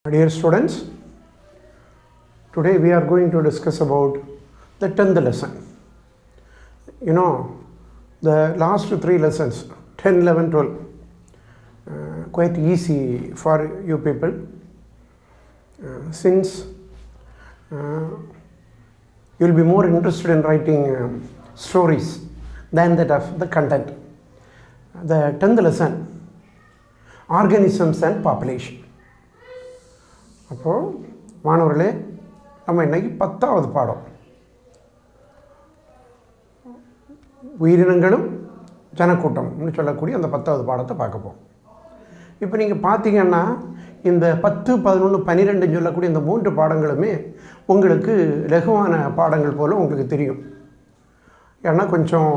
Dear students, today we are going to discuss about the 10th lesson. You know, the last three lessons, 10, 11, 12, quite easy for you people, since you will be more interested in writing stories than that of the content. The 10th lesson, organisms and population. அப்போது மாணவர்களே, நம்ம இன்றைக்கி 10வது பாடம் உயிரினங்களும் ஜனக்கூட்டம்னு சொல்லக்கூடிய அந்த 10வது பாடத்தை பார்க்க போகிறோம். இப்போ நீங்கள் பார்த்தீங்கன்னா இந்த 10, 11, 12 சொல்லக்கூடிய இந்த 3 பாடங்களுமே உங்களுக்கு லகுவான பாடங்கள் போல் உங்களுக்கு தெரியும். ஏன்னா கொஞ்சம்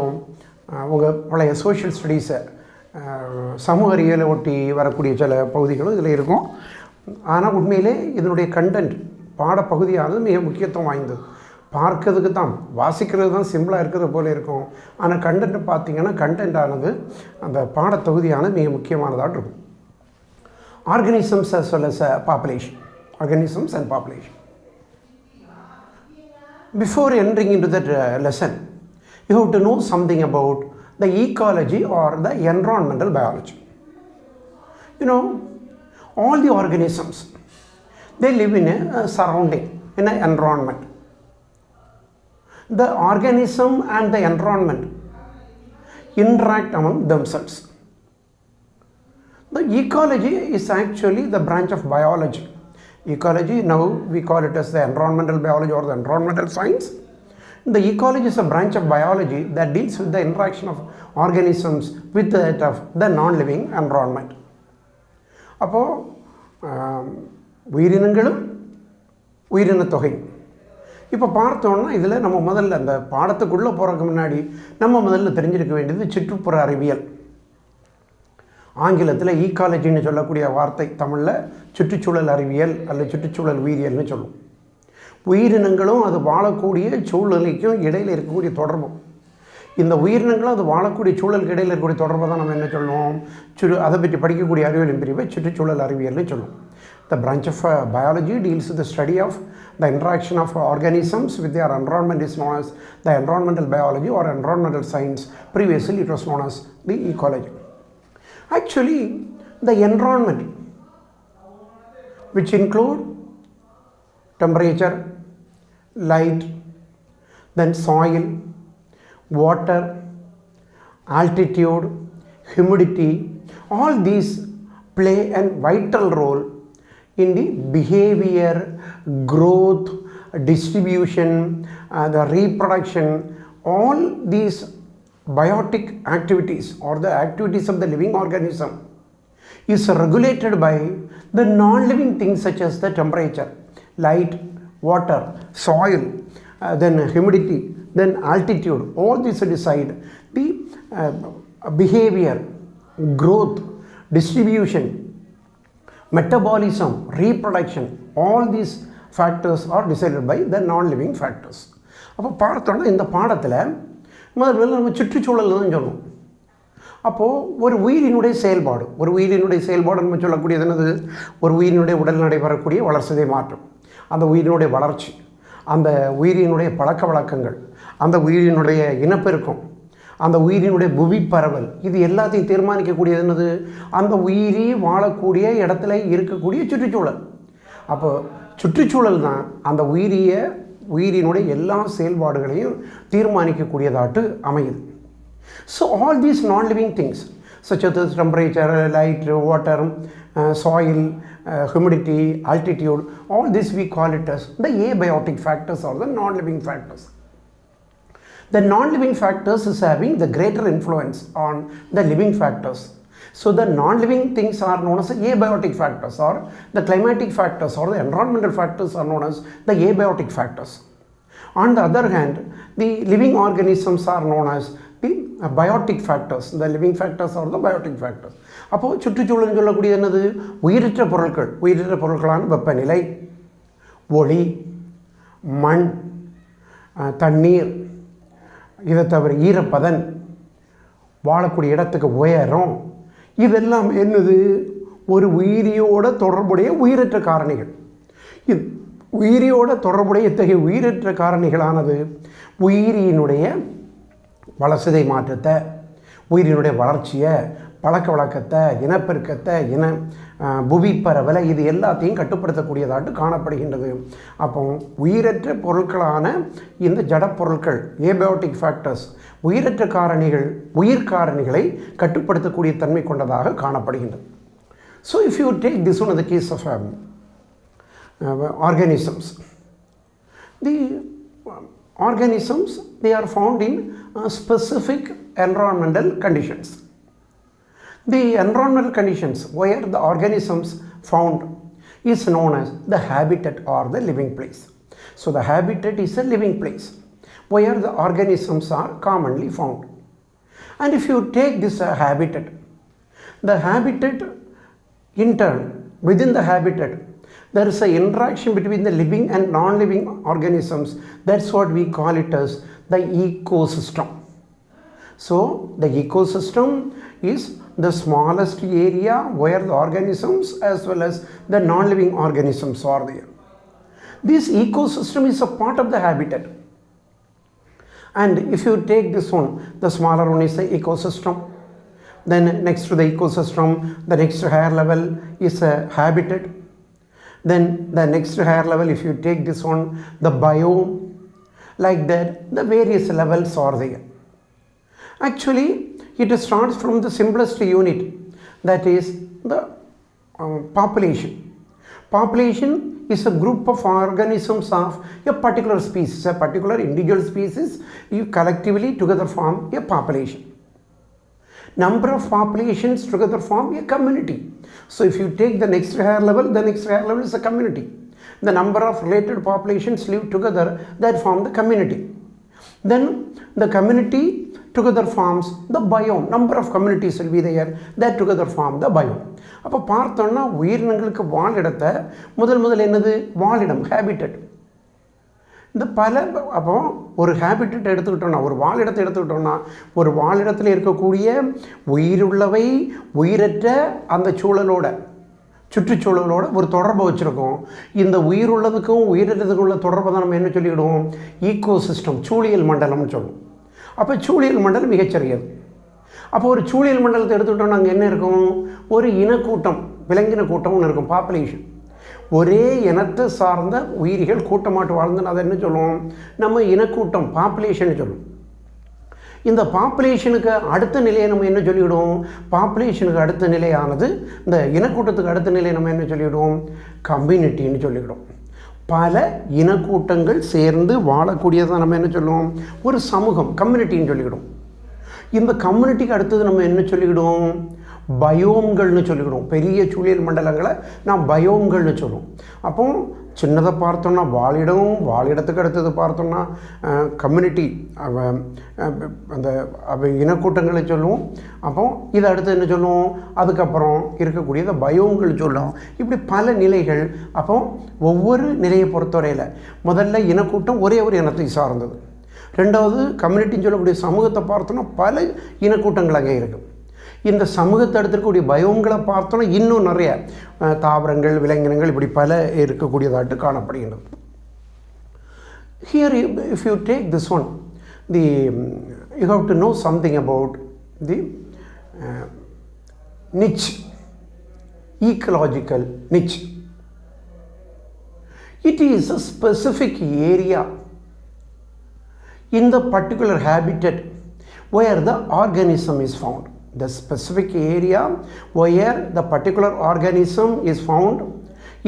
உங்கள் பழைய சோஷியல் ஸ்டடீஸை சமூக அறிவியலை ஒட்டி வரக்கூடிய சில பகுதிகளும் இதில் இருக்கும். ஆனால் உண்மையிலே இதனுடைய கண்டென்ட் பாடப்பகுதியானது மிக முக்கியத்துவம் வாய்ந்தது. பார்க்கறதுக்கு தான், வாசிக்கிறது தான் சிம்பிளாக இருக்கிறது போல இருக்கும். ஆனால் கண்டென்ட் பார்த்திங்கன்னா கண்டென்ட்டானது அந்த பாடத்தொகுதியானது மிக முக்கியமானதாக இருக்கும். Organisms as well as population. Organisms and population. Before entering into that lesson, you have to know something about the ecology or the environmental biology. You know, all the organisms, they live in a surrounding, in an environment. The organism and the environment interact among themselves. The ecology is actually the branch of biology. Ecology, now we call it as the environmental biology or the environmental science. The ecology is a branch of biology that deals with the interaction of organisms with that of the non-living environment. அப்போது உயிரினங்களும் உயிரின தொகை இப்போ பார்த்தோன்னா இதில் நம்ம முதல்ல அந்த பாடத்துக்குள்ளே போகிறதுக்கு முன்னாடி நம்ம முதல்ல தெரிஞ்சிருக்க வேண்டியது சுற்றுப்புற அறிவியல். ஆங்கிலத்தில் ஈக்காலஜின்னு சொல்லக்கூடிய வார்த்தை தமிழில் சுற்றுச்சூழல் அறிவியல் அல்லது சுற்றுச்சூழல் உயிரியல்னு சொல்லும். உயிரினங்களும் அது வாழக்கூடிய சூழ்நிலைக்கும் இடையில் இருக்கக்கூடிய தொடர்பு. இந்த உயிரினங்களும் அது வாழக்கூடிய சூழலுக்கு இடையில் இருக்கக்கூடிய தொடர்பை தான் நம்ம என்ன சொல்லுவோம், அதை பற்றி படிக்கக்கூடிய அறிவியலின் பிரிவை சுற்றுச்சூழல் அறிவியல்னு சொல்லுவோம். The branch of biology deals with the study of the interaction of organisms with their environment is known as the environmental biology or environmental science. Previously it was known as the ecology. Actually, the environment, which include temperature, light, then soil, water, altitude, humidity, all these play a vital role in the behavior, growth, distribution, the reproduction. All these biotic activities or the activities of the living organism is regulated by the non-living things such as the temperature, light, water, soil, then humidity, then altitude. All these decide the behavior, growth, distribution, metabolism, reproduction. All these factors are decided by the non-living factors. அப்போ பார்த்தோன்னா இந்த பாடத்தில் முதல்ல நம்ம சுற்றுச்சூழல் தான் சொல்லுவோம். அப்போது ஒரு உயிரினுடைய செயல்பாடு நம்ம சொல்லக்கூடியது என்னது, ஒரு உயிரினுடைய உடல் நடைபெறக்கூடிய வளர்ச்சிதை மாற்றம், அந்த உயிரினுடைய வளர்ச்சி, அந்த உயிரினுடைய பழக்க வழக்கங்கள், அந்த உயிரினுடைய இனப்பெருக்கம், அந்த உயிரினுடைய புவி பரவல், இது எல்லாத்தையும் தீர்மானிக்கக்கூடியது என்னது, அந்த உயிரி வாழக்கூடிய இடத்துல இருக்கக்கூடிய சுற்றுச்சூழல். அப்போ சுற்றுச்சூழல் தான் அந்த உயிரினுடைய எல்லா செயல்பாடுகளையும் தீர்மானிக்கக்கூடியதாட்டு அமையுது. ஸோ ஆல் தீஸ் நான் living things such as temperature, light, water, soil, humidity, altitude, all this we call it as the abiotic factors or the non-living factors. The non-living factors is having the greater influence on the living factors. So the non-living things are known as abiotic factors, or the climatic factors or the environmental factors are known as the abiotic factors. On the other hand, the living organisms are known as the biotic factors. The living factors are the biotic factors. அப்போது சுற்றுச்சூழல் சொல்லக்கூடிய என்னது, உயிரற்ற பொருட்களான வெப்பநிலை, ஒளி, மண், தண்ணீர், இதை தவிர ஈரப்பதன், வாழக்கூடிய இடத்துக்கு உயரம், இதெல்லாம் என்னது ஒரு உயிரியோட தொடர்புடைய உயிரற்ற காரணிகள். உயிரியோட தொடர்புடைய இத்தகைய உயிரற்ற காரணிகளானது உயிரியினுடைய வளர்சிதை மாற்றத்தை, உயிரினுடைய வளர்ச்சியை, பழக்க வழக்கத்தை, இனப்பெருக்கத்தை, புவி பரவலை, இது எல்லாத்தையும் கட்டுப்படுத்தக்கூடியதாட்டு காணப்படுகின்றது. அப்போ உயிரற்ற பொருட்களான இந்த ஜடப்பொருட்கள், ஏபயோட்டிக் ஃபேக்டர்ஸ், உயிரற்ற காரணிகள், உயிர்காரணிகளை கட்டுப்படுத்தக்கூடிய தன்மை கொண்டதாக காணப்படுகின்றது. So if you take this one in the case of organisms, the organisms, they are found in specific environmental conditions. The environmental conditions where the organisms found is known as the habitat or the living place. So the habitat is a living place where the organisms are commonly found. And if you take this habitat, the habitat in turn, within the habitat, there is an interaction between the living and non-living organisms. That's what we call it as the ecosystem. So the ecosystem is the smallest area where the organisms as well as the non-living organisms are there. This ecosystem is a part of the habitat. And if you take this one, the smaller one is the ecosystem. Then next to the ecosystem, the next higher level is a habitat. Then the next higher level, if you take this one, the biome. Like that, the various levels are there. Actually, it starts from the simplest unit, that is the population. Population is a group of organisms of a particular species, a particular individual species. You collectively together form a population. Number of populations together form a community. So if you take the next higher level, the next higher level is a community. The number of related populations live together, that form the community. Then the community together forms the biome. Number of communities will be there, that together form the biome. அப்போ பார்த்தோன்னா உயிரினங்களுக்கு வாழிடத்தை முதல் என்னது வாழிடம், habitat. இந்த அப்போ ஒரு habitat எடுத்துக்கிட்டோம்னா, ஒரு வாழிடத்தை எடுத்துக்கிட்டோம்னா, ஒரு வாழிடத்தில் இருக்கக்கூடிய உயிருள்ளவை உயிரற்ற அந்த சூழலோட, சுற்றுச்சூழலோட ஒரு தொடர்பை வச்சுருக்கோம். இந்த உயிருள்ளதுக்கும் உயிரற்றதுக்கும் உள்ள தொடர்பை தான் நம்ம என்ன சொல்லிவிடுவோம், ஈகோசிஸ்டம், சூழியல் மண்டலம்னு சொல்லுவோம். அப்போ சூழியல் மண்டலம் மிகச்சிறியது. அப்போ ஒரு சூழியல் மண்டலத்தை எடுத்துக்கிட்டோம்னா அங்கே என்ன இருக்கும், ஒரு இனக்கூட்டம், விலங்கின கூட்டம் ஒன்று இருக்கும், பாப்புலேஷன். ஒரே இனத்தை சார்ந்த உயிரிகள் கூட்டமாட்டு வாழ்ந்துன்னு அதை என்ன சொல்லுவோம், நம்ம இனக்கூட்டம், பாப்புலேஷன் சொல்லுவோம். இந்த பாப்புலேஷனுக்கு அடுத்த நிலையை நம்ம என்ன சொல்லிவிடுவோம், பாப்புலேஷனுக்கு அடுத்த நிலையானது, இந்த இனக்கூட்டத்துக்கு அடுத்த நிலையை நம்ம என்ன சொல்லிவிடுவோம், கம்யூனிட்டின்னு சொல்லிவிடுவோம். பல இனக்கூட்டங்கள் சேர்ந்து வாழக்கூடியதான் நம்ம என்ன சொல்லுவோம், ஒரு சமூகம், கம்யூனிட்டின்னு சொல்லிவிடுவோம். இந்த கம்யூனிட்டிக்கு அடுத்தது நம்ம என்ன சொல்லிவிடுவோம், பயோம்கள்னு சொல்லிவிடுவோம். பெரிய சூழியல் மண்டலங்களை நாம் பயோம்கள்னு சொல்லுவோம். அப்போ சின்னதை பார்த்தோன்னா வாழிடம், வாழிடத்துக்கு அடுத்தது பார்த்தோம்னா கம்யூனிட்டி, அந்த இனக்கூட்டங்களை சொல்லுவோம். அப்போ இதை அடுத்து என்ன சொல்லுவோம், அதுக்கப்புறம் இருக்கக்கூடியதை பயோம்கள் சொல்லுவோம். இப்படி பல நிலைகள். அப்போ ஒவ்வொரு நிலையை பொறுத்தவரையில் முதல்ல இனக்கூட்டம் ஒரே ஒரு இனத்தை சார்ந்தது. ரெண்டாவது கம்யூனிட்டின்னு சொல்லக்கூடிய சமூகத்தை பார்த்தோன்னா பல இனக்கூட்டங்கள் அங்கே இருக்குது. இந்த சமூகத்தை எடுத்துக்கூடிய பயோம்களை பார்த்தோன்னா இன்னும் நிறைய தாவரங்கள், விலங்கினங்கள், இப்படி பல இருக்கக்கூடியதாட்டு காணப்படுகின்றது. Here if you take this one, you have to know something about the niche, ecological niche. It is a specific area in the particular habitat where the organism is found. The specific area where the particular organism is found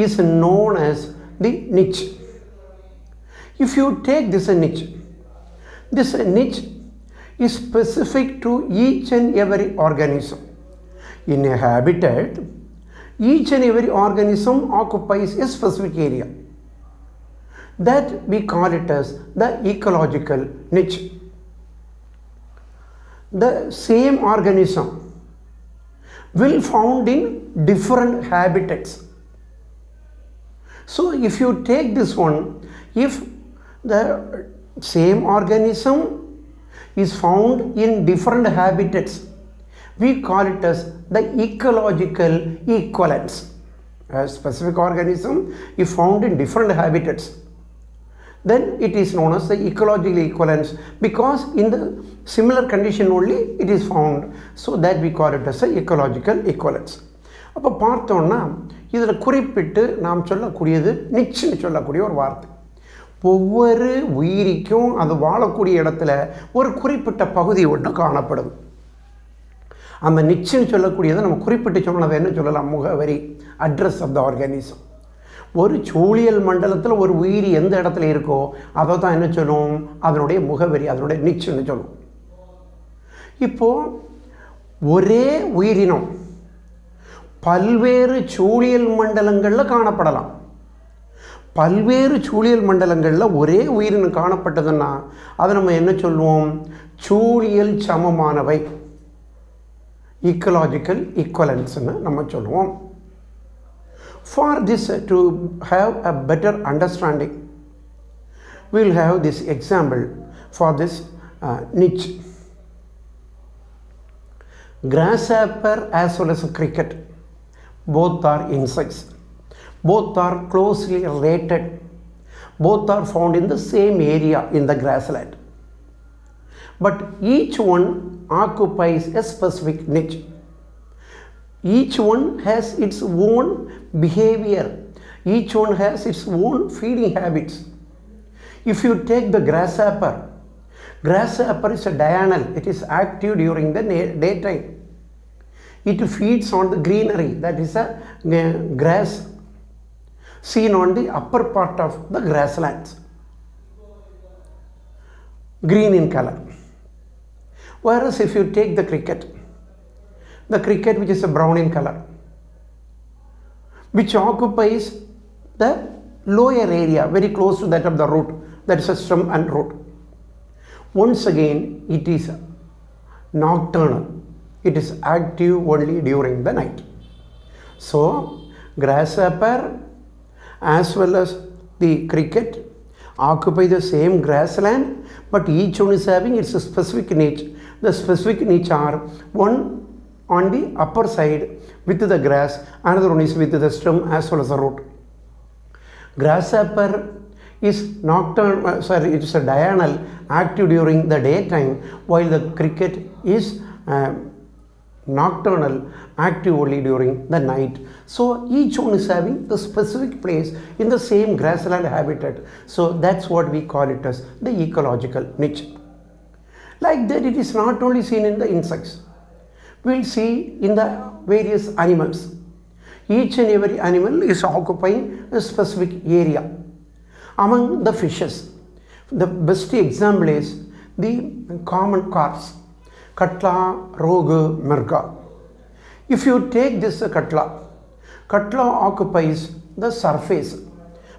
is known as the niche. If you take this niche is specific to each and every organism. In a habitat, each and every organism occupies a specific area. That we call it as the ecological niche. The same organism will found in different habitats. So if you take this one, if the same organism is found in different habitats, we call it as the ecological equivalence. A specific organism is found in different habitats, then it is known as the ecological equivalence, because in the similar condition only it is found, so that we call it as a ecological equivalence. அப்போ பார்த்தோன்னா இதில் குறிப்பிட்டு நாம் சொல்லக்கூடியது நிச்சுன்னு சொல்லக்கூடிய ஒரு வார்த்தை. ஒவ்வொரு உயிரிக்கும் அது வாழக்கூடிய இடத்துல ஒரு குறிப்பிட்ட பகுதி ஒன்று காணப்படுது. அந்த நிச்சுன்னு சொல்லக்கூடியதை நம்ம குறிப்பிட்டு சொன்னதை என்ன சொல்லலாம்? முகவரி, அட்ரஸ் ஆஃப் த ஆர்கானிசம். ஒரு சூழியல் மண்டலத்தில் ஒரு உயிரி எந்த இடத்துல இருக்கோ அதை தான் என்ன சொல்லுவோம்? அதனுடைய முகவரி, அதனுடைய நிச்சுன்னு சொல்லுவோம். இப்போது ஒரே உயிரினம் பல்வேறு சூழியல் மண்டலங்களில் காணப்படலாம். பல்வேறு சூழியல் மண்டலங்களில் ஒரே உயிரினம் காணப்பட்டதுன்னா அதை நம்ம என்ன சொல்லுவோம்? சூழியல் சமமானவை, ecological equivalence ன்னு நம்ம சொல்லுவோம். For this to have a better understanding, we will have this example for this niche. Grasshopper as well as cricket, both are insects, both are closely related, both are found in the same area in the grassland, but each one occupies a specific niche. Each one has its own behavior, each one has its own feeding habits. If you take the grasshopper, grasshopper is a diurnal, it is active during the daytime. It feeds on the greenery, that is a grass seen on the upper part of the grasslands, green in color. Whereas if you take the cricket which is a brown in color, which occupies the lower area very close to that of the root, that is a stem and root. Once again it is nocturnal, it is active only during the night. So grasshopper as well as the cricket occupy the same grassland, but each one is having its specific niche. The specific niche are one on the upper side with the grass, another one is with the stem as well as the root. Grasshopper is nocturnal, it is a diurnal, active during the daytime, while the cricket is nocturnal, active only during the night. So each one is having the specific place in the same grassland habitat. So that's what we call it as the ecological niche. Like that, it is not only seen in the insects, we will see in the various animals. Each and every animal is occupying a specific area. Among the fishes, the best example is the common carps, Katla, Rogu, Merga. If you take this Katla occupies the surface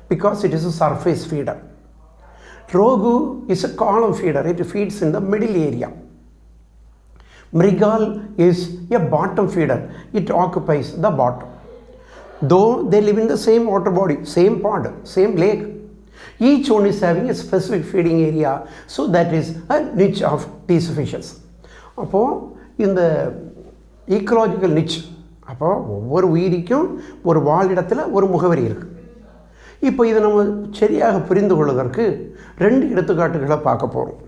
because it is a surface feeder. Rogu is a column feeder, it feeds in the middle area. Mrigal is a bottom feeder, it occupies the bottom. Though they live in the same water body, same pond, same lake, each one is having a specific feeding area, so that is a niche of these fishes. அப்போது இந்த ecological நிச், அப்போது ஒவ்வொரு உயிரிக்கும் ஒரு வாழிடத்தில் ஒரு முகவரி இருக்குது. இப்போ இதை நம்ம சரியாக புரிந்து கொள்வதற்கு 2 எடுத்துக்காட்டுகளை பார்க்க போகிறோம்.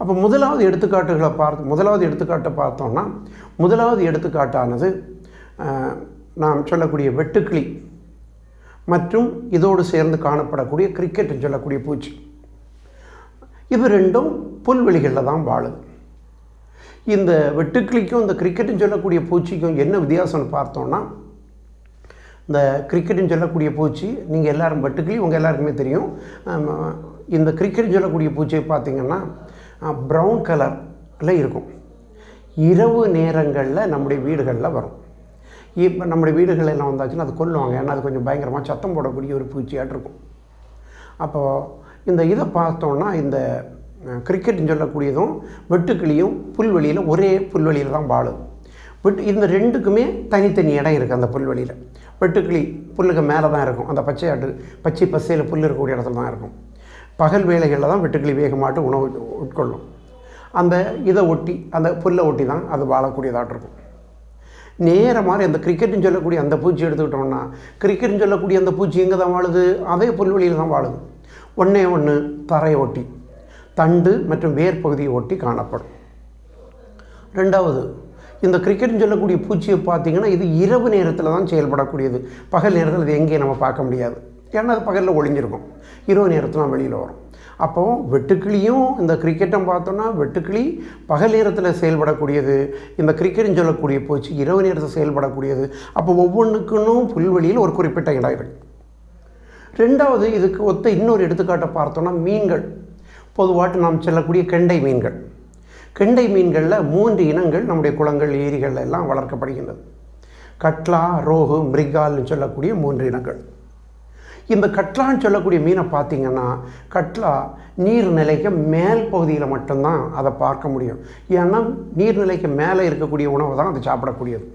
அப்போ முதலாவது எடுத்துக்காட்டை பார்த்தோம்னா, முதலாவது எடுத்துக்காட்டானது நாம் சொல்லக்கூடிய வெட்டுக்கிளி மற்றும் இதோடு சேர்ந்து காணப்படக்கூடிய கிரிக்கெட் சொல்லக்கூடிய பூச்சி. இது ரெண்டும் புல்வெளிகளில் தான் வாழுது. இந்த வெட்டுக்கிளிக்கும் இந்த கிரிக்கெட்டுன்னு சொல்லக்கூடிய பூச்சிக்கும் என்ன வித்தியாசம்னு பார்த்தோன்னா, இந்த கிரிக்கெட்டுன்னு சொல்லக்கூடிய பூச்சி, நீங்கள் எல்லோரும் வெட்டுக்கிளி உங்கள் எல்லாருக்குமே தெரியும். இந்த கிரிக்கெட்டுன்னு சொல்லக்கூடிய பூச்சியை பார்த்திங்கன்னா ப்ரௌன் கலரில் இருக்கும். இரவு நேரங்களில் நம்முடைய வீடுகளில் வரும். இப்போ நம்முடைய வீடுகள் எல்லாம் வந்தாச்சுன்னா அது கொல்லுவாங்க, ஏன்னா அது கொஞ்சம் பயங்கரமாக சத்தம் போடக்கூடிய ஒரு பூச்சியாட்டு இருக்கும். அப்போது இந்த இதை பார்த்தோன்னா, இந்த கிரிக்கெட்னு சொல்லக்கூடியதும் வெட்டுக்கிளியும் புல்வெளியில் ஒரே புல்வெளியில் தான் வாழும். இந்த ரெண்டுக்குமே தனித்தனி இடம் இருக்குது. அந்த புல்வெளியில் வெட்டுக்கிளி புல்லுக்கு மேலே தான் இருக்கும், அந்த பச்சை பசையில் புல் இருக்கக்கூடிய இடத்துல தான் இருக்கும். பகல் வேளைகளில் தான் வெட்டுக்கிளி வேகமாட்டு உணவு உட்கொள்ளும். அந்த இதை ஒட்டி அந்த புல்லை ஒட்டி தான் அது வாழக்கூடியதாக இருக்கும். நேர மாதிரி அந்த கிரிக்கெட்டுன்னு சொல்லக்கூடிய அந்த பூச்சி எடுத்துக்கிட்டோம்னா, கிரிக்கெட்டுன்னு சொல்லக்கூடிய அந்த பூச்சி எங்கே தான் வாழுது? அதே புல்வெளியில் தான் வாழுது. ஒன்றே ஒன்று தரையை ஒட்டி, தண்டு மற்றும் வேர் பகுதியை ஒட்டி காணப்படும். ரெண்டாவது, இந்த கிரிக்கெட்னு சொல்லக்கூடிய பூச்சியை பார்த்திங்கன்னா இது இரவு நேரத்தில் தான் செயல்படக்கூடியது. பகல் நேரத்தில் இது எங்கேயும் நம்ம பார்க்க முடியாது. ஏன்னா அது பகலில் ஒளிஞ்சிருக்கும். இரவு நேரத்தில் தான் வெளியில் வரும். அப்போது வெட்டுக்கிளியும் இந்த கிரிக்கெட்டும் பார்த்தோன்னா வெட்டுக்கிளி பகல் நேரத்தில் செயல்படக்கூடியது, இந்த கிரிக்கெட்னு சொல்லக்கூடிய பூச்சி இரவு நேரத்தில் செயல்படக்கூடியது. அப்போ ஒவ்வொன்றுக்குன்னும் புல்வெளியில் ஒரு குறிப்பிட்ட இடம் இருக்குது. ரெண்டாவது, இதுக்கு ஒத்த இன்னொரு எடுத்துக்காட்டை பார்த்தோன்னா மீன்கள். பொதுவாட்டு நாம் செல்லக்கூடிய கெண்டை மீன்கள். கெண்டை மீன்களில் 3 இனங்கள் நம்முடைய குளங்கள் ஏரிகள் எல்லாம் வளர்க்கப்படுகின்றது. கட்லா, ரோகு, மிருகால்னு சொல்லக்கூடிய 3 இனங்கள். இந்த கட்லான்னு சொல்லக்கூடிய மீனை பார்த்திங்கன்னா, கட்லா நீர்நிலைக்கு மேல் பகுதியில் மட்டும்தான் அதை பார்க்க முடியும். ஏன்னா நீர்நிலைக்கு மேலே இருக்கக்கூடிய உணவை தான் அது சாப்பிடக்கூடியது.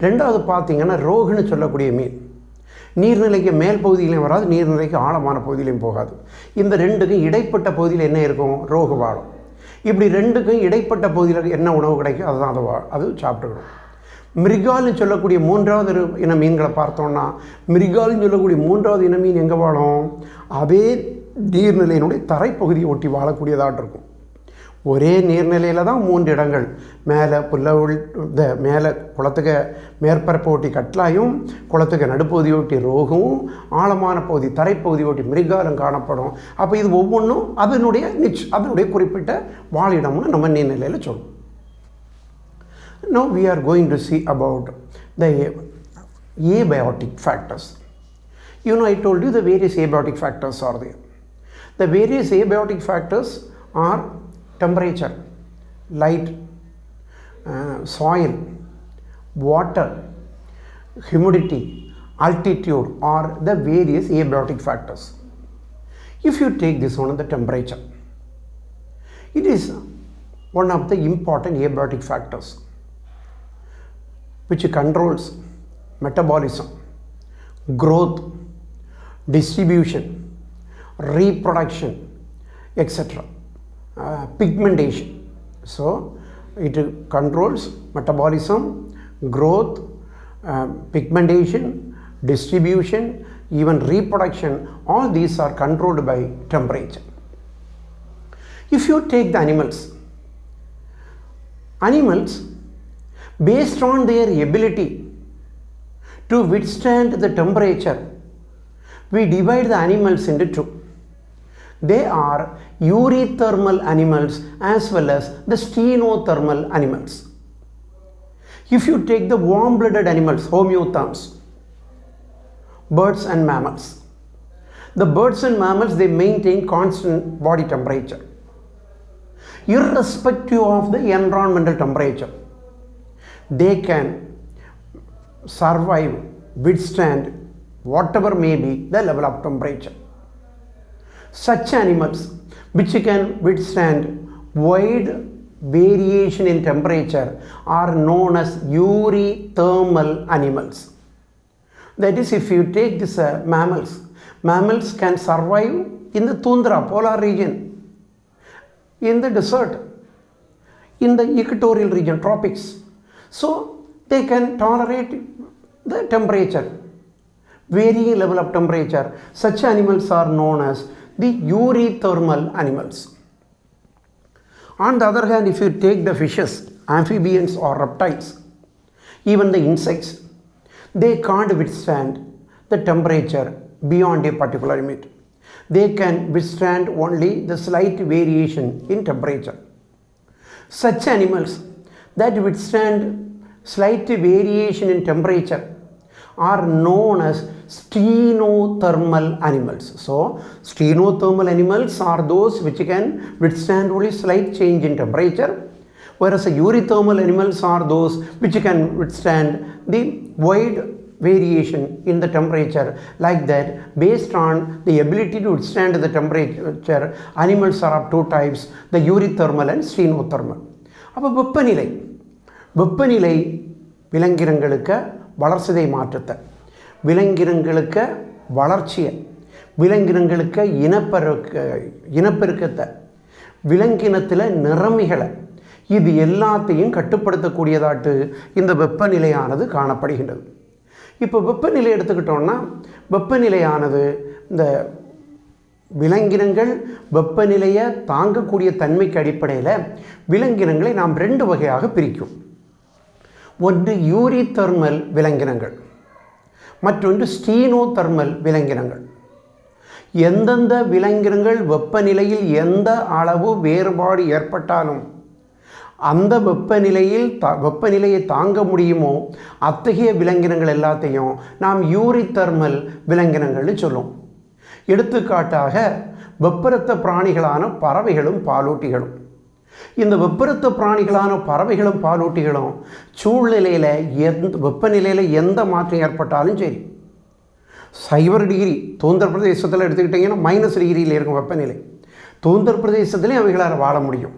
ரெண்டாவது பார்த்திங்கன்னா ரோகுன்னு சொல்லக்கூடிய மீன் நீர்நிலைக்கு மேல் பகுதியிலையும் வராது, நீர்நிலைக்கு ஆழமான பகுதியிலையும் போகாது. இந்த ரெண்டுக்கும் இடைப்பட்ட பகுதியில் என்ன இருக்கும்? ரோகு வாழும். இப்படி ரெண்டுக்கும் இடைப்பட்ட பகுதியில் என்ன உணவு கிடைக்கும் அதுதான் அது சாப்பிட்டுக்கணும். மிருகால்னு சொல்லக்கூடிய 3வது இன மீன்களை பார்த்தோம்னா, மிருகால்னு சொல்லக்கூடிய 3வது இன மீன் எங்கே வாழும்? அதே நீர்நிலையினுடைய தரைப்பகுதியை ஒட்டி வாழக்கூடியதாக இருக்கும். ஒரே நீர்நிலையில் தான் 3 இடங்கள், மேலே இந்த மேலே குளத்துக்கு மேற்பரப்பை ஒட்டி கட்லாயும், குளத்துக்கு நடுப்பகுதி ஒட்டி ரோகும், ஆழமான பகுதி தரைப்பகுதி ஒட்டி மிருகாலும் காணப்படும். அப்போ இது ஒவ்வொன்றும் அதனுடைய குறிப்பிட்ட வாழிடம்னு நம்ம நீர்நிலையில் சொல்லுவோம். Now we are going to see about the abiotic factors. I told you the various abiotic factors are there. The various abiotic factors are temperature, light, soil, water, humidity, altitude are the various abiotic factors. If you take this one, the temperature, it is one of the important abiotic factors which controls metabolism, growth, distribution, reproduction, etc. Pigmentation. So it controls metabolism, growth, pigmentation, distribution, even reproduction. All these are controlled by temperature. If you take the animals based on their ability to withstand the temperature, we divide the animals into 2. They are eurythermal animals as well as the stenothermal animals. If you take the warm-blooded animals, homeotherms, birds and mammals. The birds and mammals, they maintain constant body temperature irrespective of the environmental temperature. They can survive, withstand whatever may be the level of temperature. Such animals which can withstand wide variation in temperature are known as eurythermal animals. That is, if you take this mammals can survive in the tundra, polar region, in the desert, in the equatorial region, tropics. So they can tolerate the temperature, varying level of temperature. Such animals are known as the eurythermal animals. On the other hand, if you take the fishes, amphibians or reptiles, even the insects, they can't withstand the temperature beyond a particular limit. They can withstand only the slight variation in temperature. Such animals that withstand slight variation in temperature are known as stenothermal animals. So stenothermal animals are those which can withstand only slight change in temperature, whereas eurythermal animals are those which can withstand the wide variation in the temperature. Like that, based on the ability to withstand the temperature, animals are of 2 types, the eurythermal and stenothermal. அப்போ வெப்பநிலை விலங்கினங்களுக்கு வளர்சிதை மாற்றத்தை, விலங்கினங்களுக்கு வளர்ச்சியை, விலங்கினங்களுக்கு இனப்பெருக்கத்தை, விலங்கினத்தில் நிறமிகளை இது எல்லாத்தையும் கட்டுப்படுத்தக்கூடியதாட்டு இந்த வெப்பநிலையானது காணப்படுகின்றது. இப்போ வெப்பநிலை எடுத்துக்கிட்டோம்னா வெப்பநிலையானது இந்த விலங்கினங்கள் வெப்பநிலையை தாங்கக்கூடிய தன்மைக்கு அடிப்படையில் விலங்கினங்களை நாம் 2 வகையாக பிரிக்கும். ஒன்று யூரிதெர்மல் விலங்கினங்கள், மற்றொன்று ஸ்டீனோதெர்மல் விலங்கினங்கள். எந்தெந்த விலங்கினங்கள் வெப்பநிலையில் எந்த அளவு வேறுபாடு ஏற்பட்டாலும் அந்த வெப்பநிலையை தாங்க முடியுமோ அத்தகைய விலங்கினங்கள் எல்லாத்தையும் நாம் யூரிதெர்மல் விலங்கினங்கள்னு சொல்லுவோம். எடுத்துக்காட்டாக வெப்பரத்த பிராணிகளான பறவைகளும் பாலூட்டிகளும். இந்த வெப்பரத்த பிராணிகளான பறவைகளும் பாலூட்டிகளும் வெப்பநிலையில் எந்த மாற்றம் ஏற்பட்டாலும் சரி, 0 டிகிரி தூந்தர பிரதேசத்தில் எடுத்துக்கிட்டிங்கன்னா -டிகிரியில் இருக்கும் வெப்பநிலை, தூந்தர பிரதேசத்துலேயும் அவைகளால் வாழ முடியும்.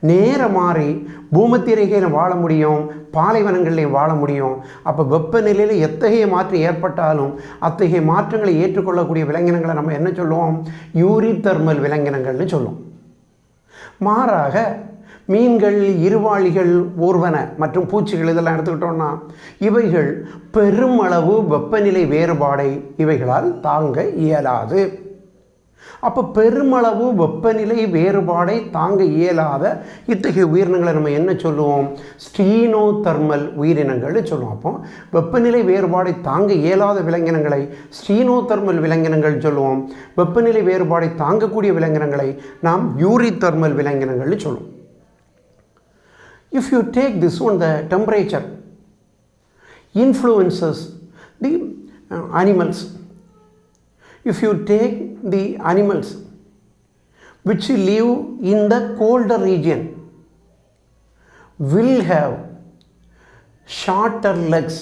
நேர மாறி பூமத்திய ரேகையில் வாழ முடியும், பாலைவனங்களிலையும் வாழ முடியும். அப்போ வெப்பநிலையில் எத்தகைய மாற்றம் ஏற்பட்டாலும் அத்தகைய மாற்றங்களை ஏற்றுக்கொள்ளக்கூடிய விலங்கினங்களை நம்ம என்ன சொல்லுவோம்? யூரிதெர்மல் விலங்கினங்கள்னு சொல்லுவோம். மாறாக மீன்கள், இருவாளிகள், ஊர்வன மற்றும் பூச்சிகள் இதெல்லாம் எடுத்துக்கிட்டோம்னா இவைகள் பெருமளவு வெப்பநிலை வேறுபாடை இவைகளால் தாங்க இயலாது. அப்போ பெருமளவு வெப்பநிலை வேறுபாடை தாங்க இயலாத இத்தகைய உயிரினங்களை நம்ம என்ன சொல்லுவோம்? ஸ்டீனோதெர்மல் உயிரினங்கள்னு சொல்லுவோம். அப்போ வெப்பநிலை வேறுபாடை தாங்க இயலாத விலங்கினங்களை ஸ்டீனோதெர்மல் விலங்கினங்கள் சொல்லுவோம். வெப்பநிலை வேறுபாடை தாங்கக்கூடிய விலங்கினங்களை நாம் யூரிதெர்மல் விலங்கினங்கள்னு சொல்லுவோம். If you take this one, the temperature influences the animals. If you take the animals which live in the colder region will have shorter legs,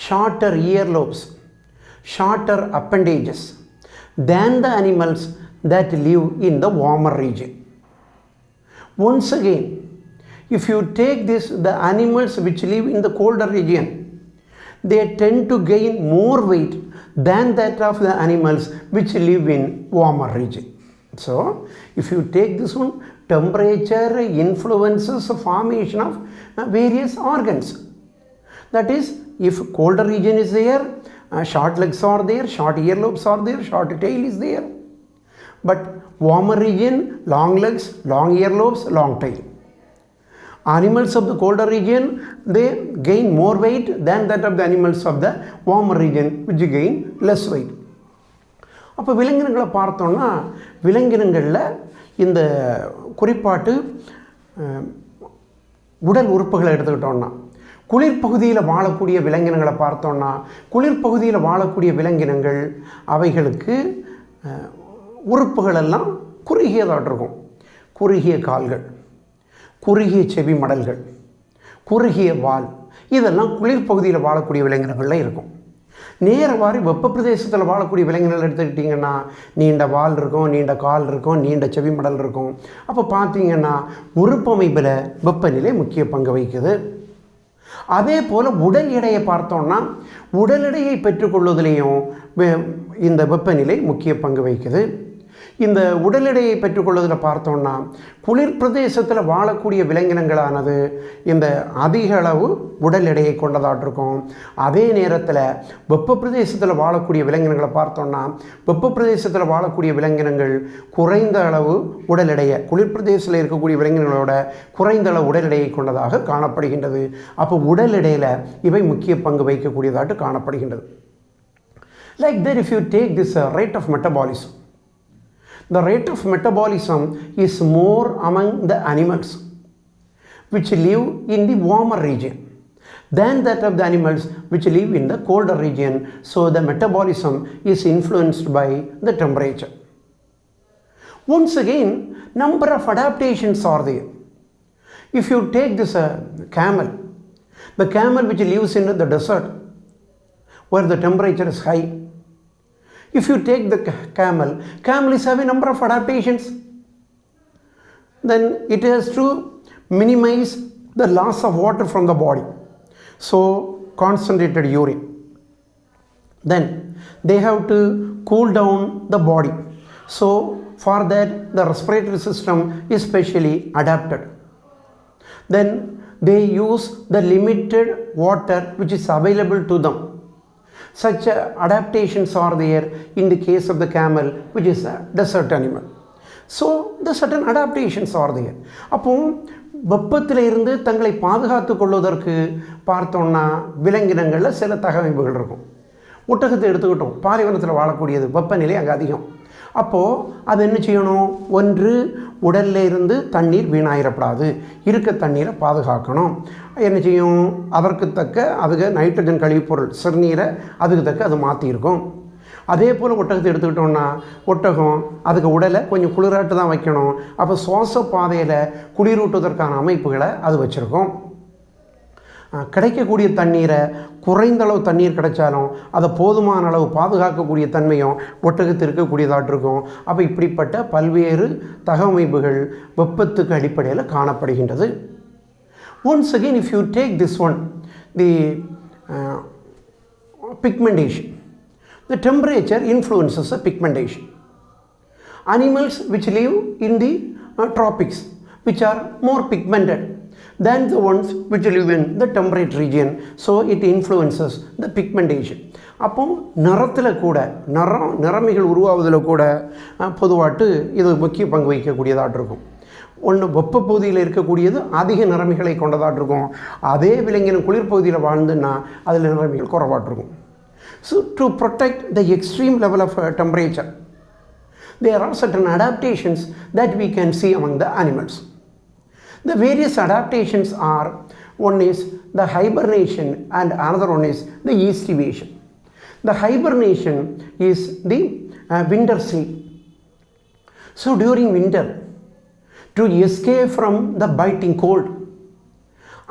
shorter earlobes, shorter appendages than the animals that live in the warmer region. Once again, if you take the animals which live in the colder region, they tend to gain more weight than that of the animals which live in warmer region. So, if you take this one, temperature influences the formation of various organs. That is, if colder region is there, short legs are there, short earlobes are there, short tail is there. But warmer region, long legs, long earlobes, long tail. Animals of the colder region, they gain more weight than that of the animals of the warmer region which gain less weight. அப்போ விலங்கினங்களை பார்த்தோம்னா விலங்கினங்களில் இந்த குறிப்பாட்டு உடல் உறுப்புகளை எடுத்துக்கிட்டோம்னா குளிர் பகுதியில் வாழக்கூடிய விலங்கினங்களை பார்த்தோம்னா குளிர் பகுதியில் வாழக்கூடிய விலங்கினங்கள் அவைகளுக்கு உறுப்புகளெல்லாம் குறுகியதாட்டு இருக்கும். குறுகிய கால்கள், குறுகிய செவி மடல்கள், குறுகிய வால், இதெல்லாம் குளிர் பகுதியில் வாழக்கூடிய விலங்கினங்களில் இருக்கும். நேரவாரி வெப்ப பிரதேசத்தில் வாழக்கூடிய விலங்கினங்கள் எடுத்துக்கிட்டிங்கன்னா நீண்ட வால் இருக்கும், நீண்ட கால் இருக்கும், நீண்ட செவி மடல் இருக்கும். அப்போ பார்த்திங்கன்னா உறுப்பமைப்பில் வெப்பநிலை முக்கிய பங்கு வகிக்குது. அதே போல் உடல் எடையை பார்த்தோம்னா உடல் எடையை பெற்றுக்கொள்வதிலையும் இந்த வெப்பநிலை முக்கிய பங்கு வகிக்குது. இந்த உடல் எடையை பெற்றுக்கொள்வதில் பார்த்தோம்னா குளிர் பிரதேசத்தில் வாழக்கூடிய விலங்கினங்களானது இந்த அதிக அளவு உடல் எடையை கொண்டதாட்டிருக்கும். அதே நேரத்தில் வெப்ப பிரதேசத்தில் வாழக்கூடிய விலங்கினங்களை பார்த்தோம்னா வெப்ப பிரதேசத்தில் வாழக்கூடிய விலங்கினங்கள் குறைந்த அளவு உடல் எடையை, குளிர் பிரதேசத்தில் இருக்கக்கூடிய விலங்கினங்களோட குறைந்த அளவு உடல் எடையை கொண்டதாக காணப்படுகின்றது. அப்போ உடல் எடையில் இவை முக்கிய பங்கு வகிக்கக்கூடியதாட்டு காணப்படுகின்றது. Like that, if you take this rate of metabolism, the rate of metabolism is more among the animals which live in the warmer region than that of the animals which live in the colder region. So the metabolism is influenced by the temperature. Once again, number of adaptations are there. If you take this camel, the camel which lives in the desert where the temperature is high, if you take the camel is having a number of adaptations. Then it has to minimize the loss of water from the body, so concentrated urine. Then they have to cool down the body So for that the respiratory system is specially adapted. Then they use the limited water which is available to them. Such adaptations are there in the case of the camel, which is a desert animal. So the certain adaptations are there. அப்போ வெப்பத்தில் இருந்து தங்களை பாதுகாத்து கொள்வதற்கு பார்த்தோம்னா விலங்கினங்களில் சில தகவமைப்புகள் இருக்கும். ஒட்டகத்தை எடுத்துக்கிட்டோம், பாலைவனத்தில் வாழக்கூடியது, வெப்பநிலை அங்கே அதிகம். அப்போது அது என்ன செய்யணும்? ஒன்று உடலில் இருந்து தண்ணீர் வீணாயிடப்படாது, இருக்க தண்ணீரை பாதுகாக்கணும். என்ன செய்யும்? அதற்கு தக்க அதுக்கு நைட்ரஜன் கழிவுப்பொருள் சிறுநீரை அதுக்கு தக்க அது மாற்றிருக்கும். அதே போல் ஒட்டகத்தை எடுத்துக்கிட்டோம்னா ஒட்டகம் அதுக்கு உடலை கொஞ்சம் குளிராட்டு தான் வைக்கணும். அப்போ சுவாச பாதையில் குளிரூட்டுவதற்கான அமைப்புகளை அது வச்சுருக்கோம். கிடைக்கக்கூடிய தண்ணீரை குறைந்த அளவு தண்ணீர் கிடைச்சாலும் அதை போதுமான அளவு பாதுகாக்கக்கூடிய தன்மையும் ஒட்டகத்தில் இருக்கக்கூடியதாட்டு இருக்கும். அப்போ இப்படிப்பட்ட பல்வேறு தகவமைப்புகள் வெப்பத்துக்கு அடிப்படையில் காணப்படுகின்றது. Once again, if you take this one, the pigmentation, the temperature influences the pigmentation. Animals which live in the tropics, which are more pigmented than the ones which live in the temperate region, so it influences the pigmentation. அப்போ நிறத்தில் கூட நிறமிகள் உருவாவதில் கூட பொதுவாட்டு இது முக்கிய பங்கு வகிக்கக்கூடியதாட்டு இருக்கும். ஒன்று வெப்ப பகுதியில் இருக்கக்கூடியது அதிக நிறமிகளை கொண்டதாட்டு இருக்கும். அதே விலங்கின குளிர்பகுதியில் வாழ்ந்துன்னா அதில் நிறமிகள் குறைவாட்டிருக்கும். So to protect the extreme level of temperature, there are certain adaptations that we can see among the animals. The various adaptations are, one is the hibernation and another one is the estivation. The hibernation is the winter sleep. So during winter, to escape from the biting cold,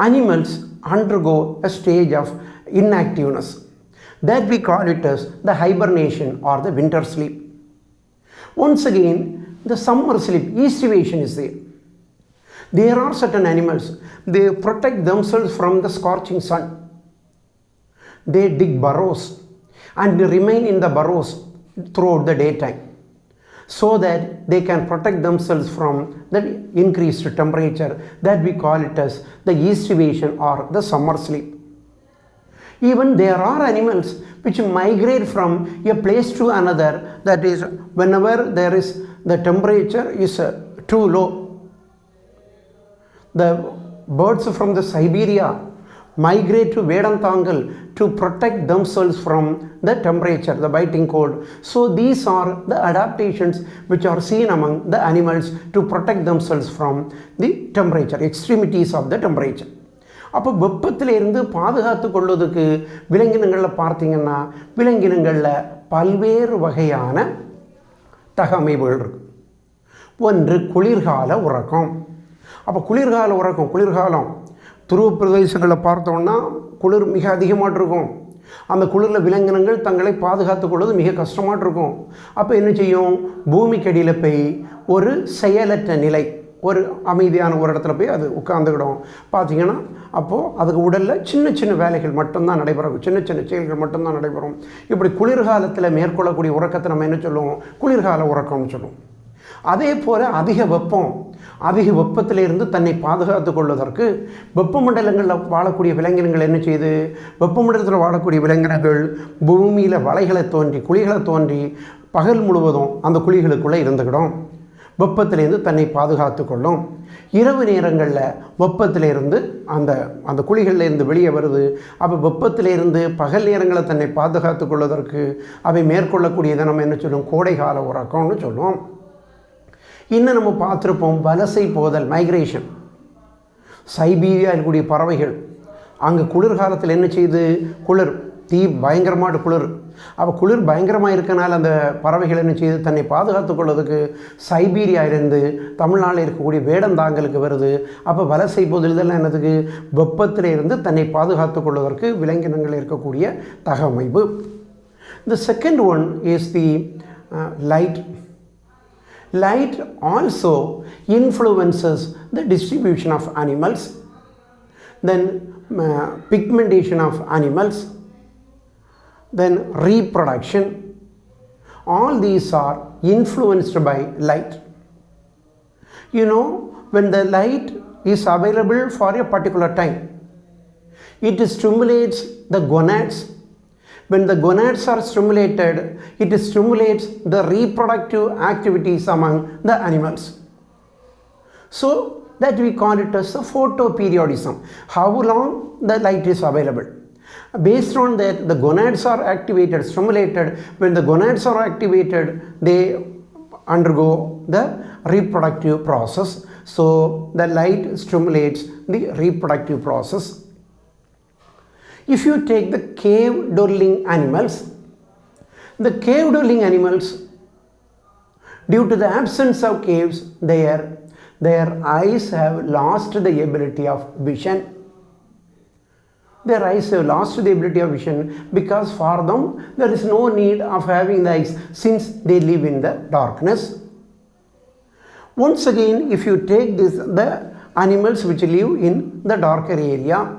animals undergo a stage of inactiveness. That we call it as the hibernation or the winter sleep. Once again, the summer sleep, estivation is there. There are certain animals, they protect themselves from the scorching sun. They dig burrows and they remain in the burrows throughout the daytime, so that they can protect themselves from the increased temperature. That we call it as the estivation or the summer sleep. Even there are animals which migrate from a place to another, that is whenever there is the temperature is too low. The birds from the Siberia migrate to Vedantangal to protect themselves from the temperature, the biting cold. So these are the adaptations which are seen among the animals to protect themselves from the temperature, extremities of the temperature. அப்போ வெப்பத்தில் இருந்து பாதுகாத்து கொள்வதற்கு விலங்கினங்களில் பார்த்தீங்கன்னா விலங்கினங்களில் பல்வேறு வகையான தகவமைப்புகள் இருக்குது. ஒன்று குளிர்கால உறக்கம். அப்போ குளிர்கால உறக்கம், குளிர்காலம் துருவ பிரதேசங்களில் பார்த்தோம்னா குளிர் மிக அதிகமாக இருக்கும். அந்த குளிரில் விலங்கினங்கள் தங்களை பாதுகாத்து கொள்வது மிக கஷ்டமாக இருக்கும். அப்போ என்ன செய்யும்? பூமிக்கடியில் போய் ஒரு செயலற்ற நிலை, ஒரு அமைதியான ஒரு இடத்துல போய் அது உட்காந்துக்கிடும். பார்த்திங்கன்னா அப்போது அதுக்கு உடலில் சின்ன சின்ன வேலைகள் மட்டும்தான் நடைபெறும், சின்ன சின்ன செயல்கள் மட்டும்தான் நடைபெறும். இப்படி குளிர்காலத்தில் மேற்கொள்ளக்கூடிய உறக்கத்தை நம்ம என்ன சொல்லுவோம்? குளிர்கால உறக்கம்னு சொல்லுவோம். அதே போல் அதிக வெப்பத்திலிருந்து தன்னை பாதுகாத்து கொள்வதற்கு வெப்பமண்டலங்களில் வாழக்கூடிய விலங்கினங்கள் என்ன செய்யுது? வெப்பமண்டலத்தில் வாழக்கூடிய விலங்கினங்கள் பூமியில் வலைகளை தோன்றி குழிகளை தோன்றி பகல் முழுவதும் அந்த குழிகளுக்குள்ளே இருந்துக்கிடும். வெப்பத்திலேருந்து தன்னை பாதுகாத்து கொள்ளும். இரவு நேரங்களில் வெப்பத்திலேருந்து அந்த குழிகளிலேருந்து வெளியே வருது. அப்போ வெப்பத்திலேருந்து பகல் நேரங்களில் தன்னை பாதுகாத்து கொள்வதற்கு அவை மேற்கொள்ளக்கூடியதை நம்ம என்ன சொல்லுவோம்? கோடைகால உறக்கம்னு சொல்லுவோம். இன்னும் நம்ம பார்த்துருப்போம் வலசை போதல், மைக்ரேஷன். சைபீரியா இருக்கக்கூடிய பறவைகள் அங்கே குளிர்காலத்தில் என்ன செய்யுது? குளிர் பயங்கரமான குளிர். அப்போ குளிர் பயங்கரமாக இருக்கனால அந்த பறவைகள் என்ன செய்யுது? தன்னை பாதுகாத்து கொள்வதற்கு சைபீரியாவிலிருந்து தமிழ்நாட்டில் இருக்கக்கூடிய வேடந்தாங்கலுக்கு வருது. அப்போ வலசை போதல் இதெல்லாம் என்னதுக்கு? வெப்பத்தில் இருந்து தன்னை பாதுகாத்து கொள்வதற்கு விலங்கினங்கள் இருக்கக்கூடிய தகவமைப்பு. The second one is the light. Light also influences the distribution of animals, then pigmentation of animals, then reproduction. All these are influenced by light. You know, when the light is available for a particular time, it stimulates the gonads. When the gonads are stimulated, it stimulates the reproductive activities among the animals. So that we call it as a photoperiodism. How long the light is available. Based on that, the gonads are activated, stimulated. When the gonads are activated, they undergo the reproductive process. So the light stimulates the reproductive process. If you take the cave-dwelling animals, due to the absence of caves, their eyes have lost the ability of vision. Their eyes have lost the ability of vision because for them there is no need of having the eyes since they live in the darkness. Once again, if you take the animals which live in the darker area,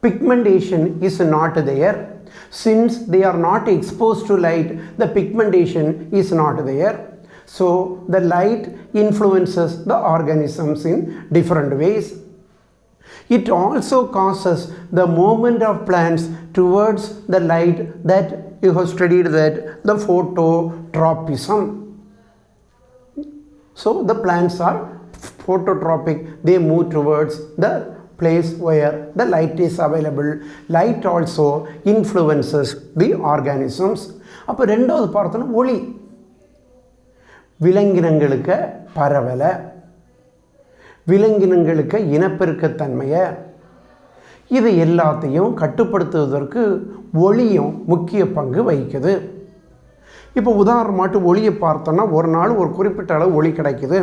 pigmentation is not there. Since they are not exposed to light, the pigmentation is not there. So the light influences the organisms in different ways. It also causes the movement of plants towards the light, that you have studied, that the phototropism. So the plants are phototropic, they move towards the place where the light is available. Light also influences the organisms. அப்போ ரெண்டாவது பார்த்தோன்னா ஒளி. விலங்கினங்களுக்கு பரவலை, விலங்கினங்களுக்கு இனப்பெருக்கத்தன்மையை, இது எல்லாத்தையும் கட்டுப்படுத்துவதற்கு ஒளியும் முக்கிய பங்கு வகிக்குது. இப்போ உதாரணமாட்டு ஒளியை பார்த்தோன்னா ஒரு நாள் ஒரு குறிப்பிட்ட அளவு ஒளி கிடைக்குது.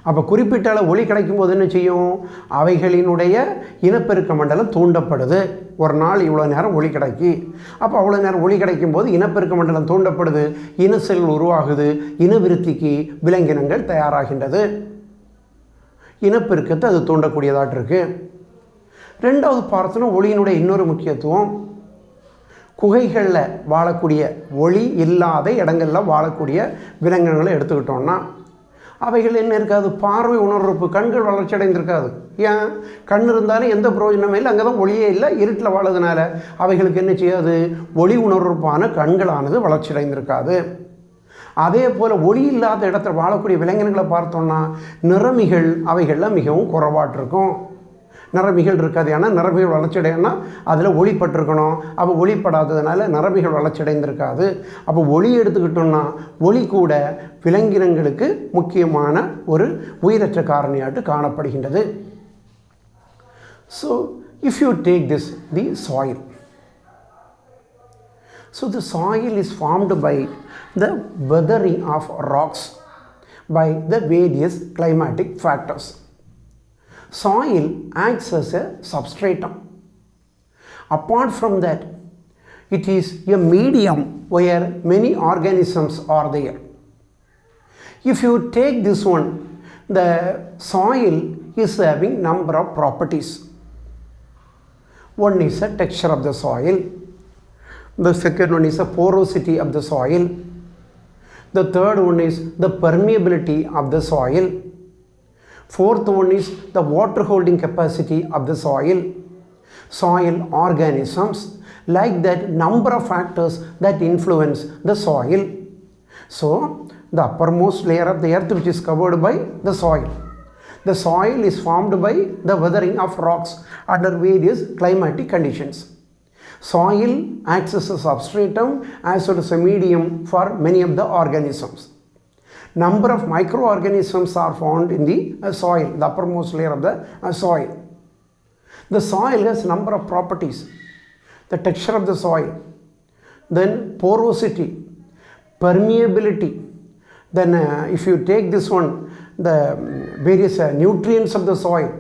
அப்போ குறிப்பிட்ட அளவு ஒளி கிடைக்கும் போது என்ன செய்யும்? அவைகளினுடைய இனப்பெருக்க மண்டலம் தூண்டப்படுது. ஒரு நாள் இவ்வளோ நேரம் ஒளி கிடைக்கி, அப்போ அவ்வளோ நேரம் ஒளி கிடைக்கும் போது இனப்பெருக்க மண்டலம் தூண்டப்படுது, இன செல் உருவாகுது, இனவிருத்திக்கு விலங்கினங்கள் தயாராகின்றது. இனப்பெருக்கத்தை அது தூண்டக்கூடியதாட்டு இருக்கு. ரெண்டாவது பார்த்தோன்னா ஒளியினுடைய இன்னொரு முக்கியத்துவம், குகைகளில் வாழக்கூடிய, ஒளி இல்லாத இடங்களில் வாழக்கூடிய விலங்கினங்களை எடுத்துக்கிட்டோம்னா அவைகள் என்ன இருக்காது? பார்வை உணர்வு, கண்கள் வளர்ச்சி அடைந்திருக்காது. ஏன்? கண் இருந்தாலும் எந்த பிரயோஜனமே இல்லை, அங்கே தான் ஒளியே இல்லை, இருட்டில் வாழறதுனால அவைகளுக்கு என்ன செய்யாது? ஒளி உணர்வுப்பான கண்களானது வளர்ச்சி அடைந்திருக்காது. அதே போல் ஒளி இல்லாத இடத்துல வாழக்கூடிய விலங்கினங்களை பார்த்தோம்னா நிறமிகள் அவைகளில் மிகவும் குறைவாட்டிருக்கும். நிறமிகள் இருக்காது. ஏன்னா நிறமிகள் வளர்ச்சியடையணும்னா அதில் ஒளிப்பட்டிருக்கணும். அப்போ ஒளிப்படாததுனால நிறமிகள் வளர்ச்சியடைந்திருக்காது. அப்போ ஒளி எடுத்துக்கிட்டோம்னா ஒளி கூட விலங்கினங்களுக்கு முக்கியமான ஒரு உயிரற்ற காரணியாட்டு காணப்படுகின்றது. So if you take this the soil, so the soil is formed by the weathering of rocks by the various climatic factors. Soil acts as a substratum. Apart from that, it is a medium where many organisms are there. If you take this one, the soil is having number of properties. One is the texture of the soil. The second one is the porosity of the soil. The third one is the permeability of the soil. Fourth one is the water holding capacity of the soil. Soil organisms, like that number of factors that influence the soil. So the uppermost layer of the earth which is covered by the soil. The soil is formed by the weathering of rocks under various climatic conditions. Soil acts as a substratum as well as a medium for many of the organisms. Number of microorganisms are found in the soil, the uppermost layer of the soil. The soil has number of properties. The texture of the soil, then porosity, permeability, then if you take this one, the various nutrients of the soil.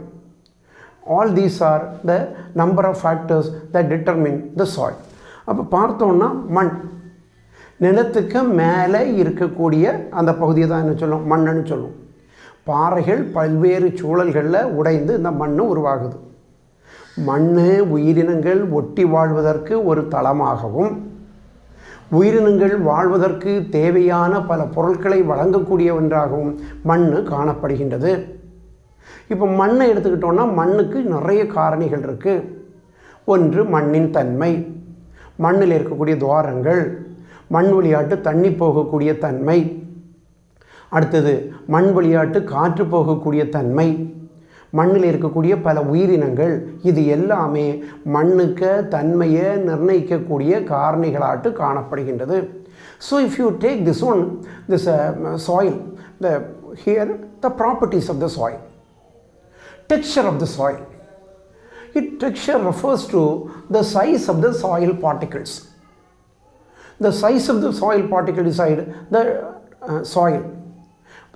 All these are the number of factors that determine the soil. அப்போ பார்த்தோம்னா மண், நிலத்துக்கு மேலே இருக்கக்கூடிய அந்த பகுதியை தான் என்ன சொல்லும்? மண்ணுன்னு சொல்லும். பாறைகள் பல்வேறு சூழல்களில் உடைந்து இந்த மண் உருவாகுது. மண் உயிரினங்கள் ஒட்டி வாழ்வதற்கு ஒரு தளமாகவும், உயிரினங்கள் வாழ்வதற்கு தேவையான பல பொருட்களை வழங்கக்கூடிய ஒன்றாகவும் மண் காணப்படுகின்றது. இப்போ மண்ணை எடுத்துக்கிட்டோன்னா மண்ணுக்கு நிறைய காரணிகள் இருக்குது. ஒன்று மண்ணின் தன்மை, மண்ணில் இருக்கக்கூடிய துவாரங்கள், மண் வழியாட்டு தண்ணி போகக்கூடிய தன்மை, அடுத்தது மண் வழியாட்டு காற்று போகக்கூடிய தன்மை, மண்ணில் இருக்கக்கூடிய பல உயிரினங்கள், இது எல்லாமே மண்ணுக்கு தன்மையை நிர்ணயிக்கக்கூடிய காரணிகளாட்டு காணப்படுகின்றது. So if you take this soil, here the properties of the soil, texture of the soil. Texture refers to the size of the soil particles. The size of the soil particle inside the soil.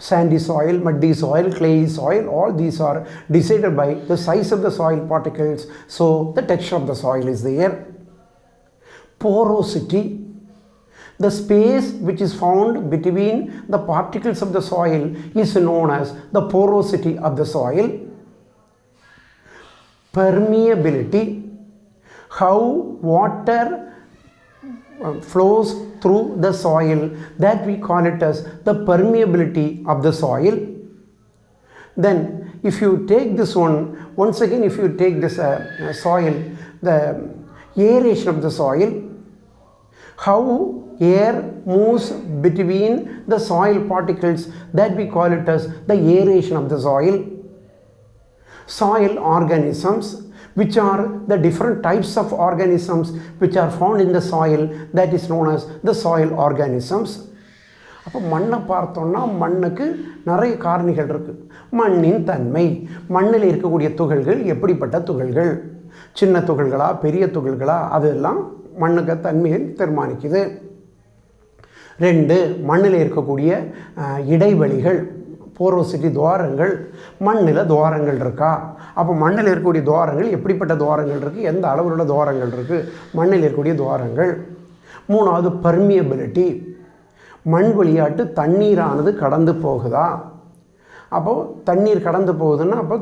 Sandy soil, muddy soil, clayey soil, all these are decided by the size of the soil particles. So the texture of the soil is there. Porosity, the space which is found between the particles of the soil is known as the porosity of the soil. Permeability, how water flows through the soil, that we call it as the permeability of the soil. Then if you take this once again if you take this soil, the aeration of the soil, how air moves between the soil particles, that we call it as the aeration of the soil. Soil organisms, which are the different types of organisms which are found in the soil, that is known as the soil organisms. அப்போ மண்ணை பார்த்தோன்னா மண்ணுக்கு நிறைய காரணிகள் இருக்குது. மண்ணின் தன்மை, மண்ணில் இருக்கக்கூடிய துகள்கள் எப்படிப்பட்ட துகள்கள், சின்ன துகள்களா பெரிய துகள்களா, அதெல்லாம் மண்ணுக்கு தன்மையை தீர்மானிக்குது. 2, மண்ணில் இருக்கக்கூடிய இடைவெளிகள், போரோசிட்டி, துவாரங்கள், மண்ணில் துவாரங்கள் இருக்கா, அப்போ மண்ணில் இருக்கக்கூடிய துவாரங்கள் எப்படிப்பட்ட துவாரங்கள் இருக்குது, எந்த அளவுள்ள துவாரங்கள் இருக்குது, மண்ணில் இருக்கக்கூடிய துவாரங்கள். 3வது பர்மியபிலிட்டி, மண் வழியாட்டு தண்ணீரானது கடந்து போகுதா, அப்போது தண்ணீர் கடந்து போகுதுன்னா அப்போ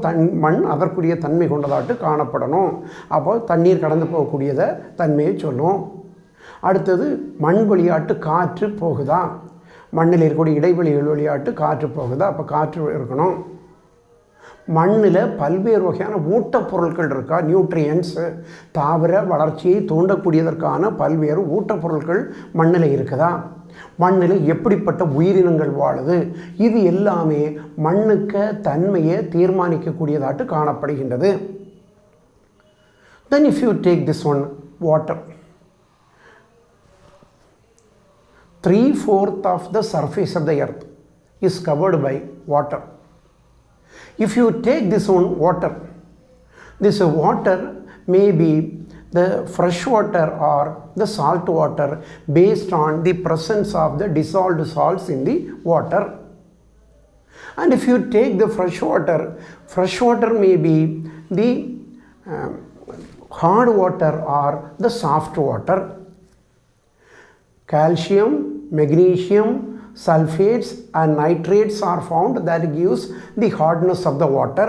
மண் அதற்குரிய தன்மை கொண்டதாட்டு காணப்படணும். அப்போது தண்ணீர் கடந்து போகக்கூடியதை தன்மையை சொல்லும். அடுத்தது மண் வழியாட்டு காற்று போகுதா, மண்ணில் இருக்கக்கூடிய இடைவெளிகள் வழியாட்டு காற்று போகுதா, அப்போ காற்று இருக்கணும். மண்ணில் பல்வேறு வகையான ஊட்டப்பொருட்கள் இருக்கா, நியூட்ரியன்ஸு, தாவர வளர்ச்சியை தூண்டக்கூடியதற்கான பல்வேறு ஊட்டப்பொருட்கள் மண்ணில் இருக்குதா, மண்ணில் எப்படிப்பட்ட உயிரினங்கள் வாழுது, இது எல்லாமே மண்ணுக்கு தன்மையை தீர்மானிக்கக்கூடியதாட்டு காணப்படுகின்றது. Then if you take this water, 3/4 of the surface of the earth is covered by water. If you take this water may be the fresh water or the salt water based on the presence of the dissolved salts in the water. And if you take the fresh water may be the hard water or the soft water. Calcium, magnesium, sulfates and nitrates are found, that gives the hardness of the water.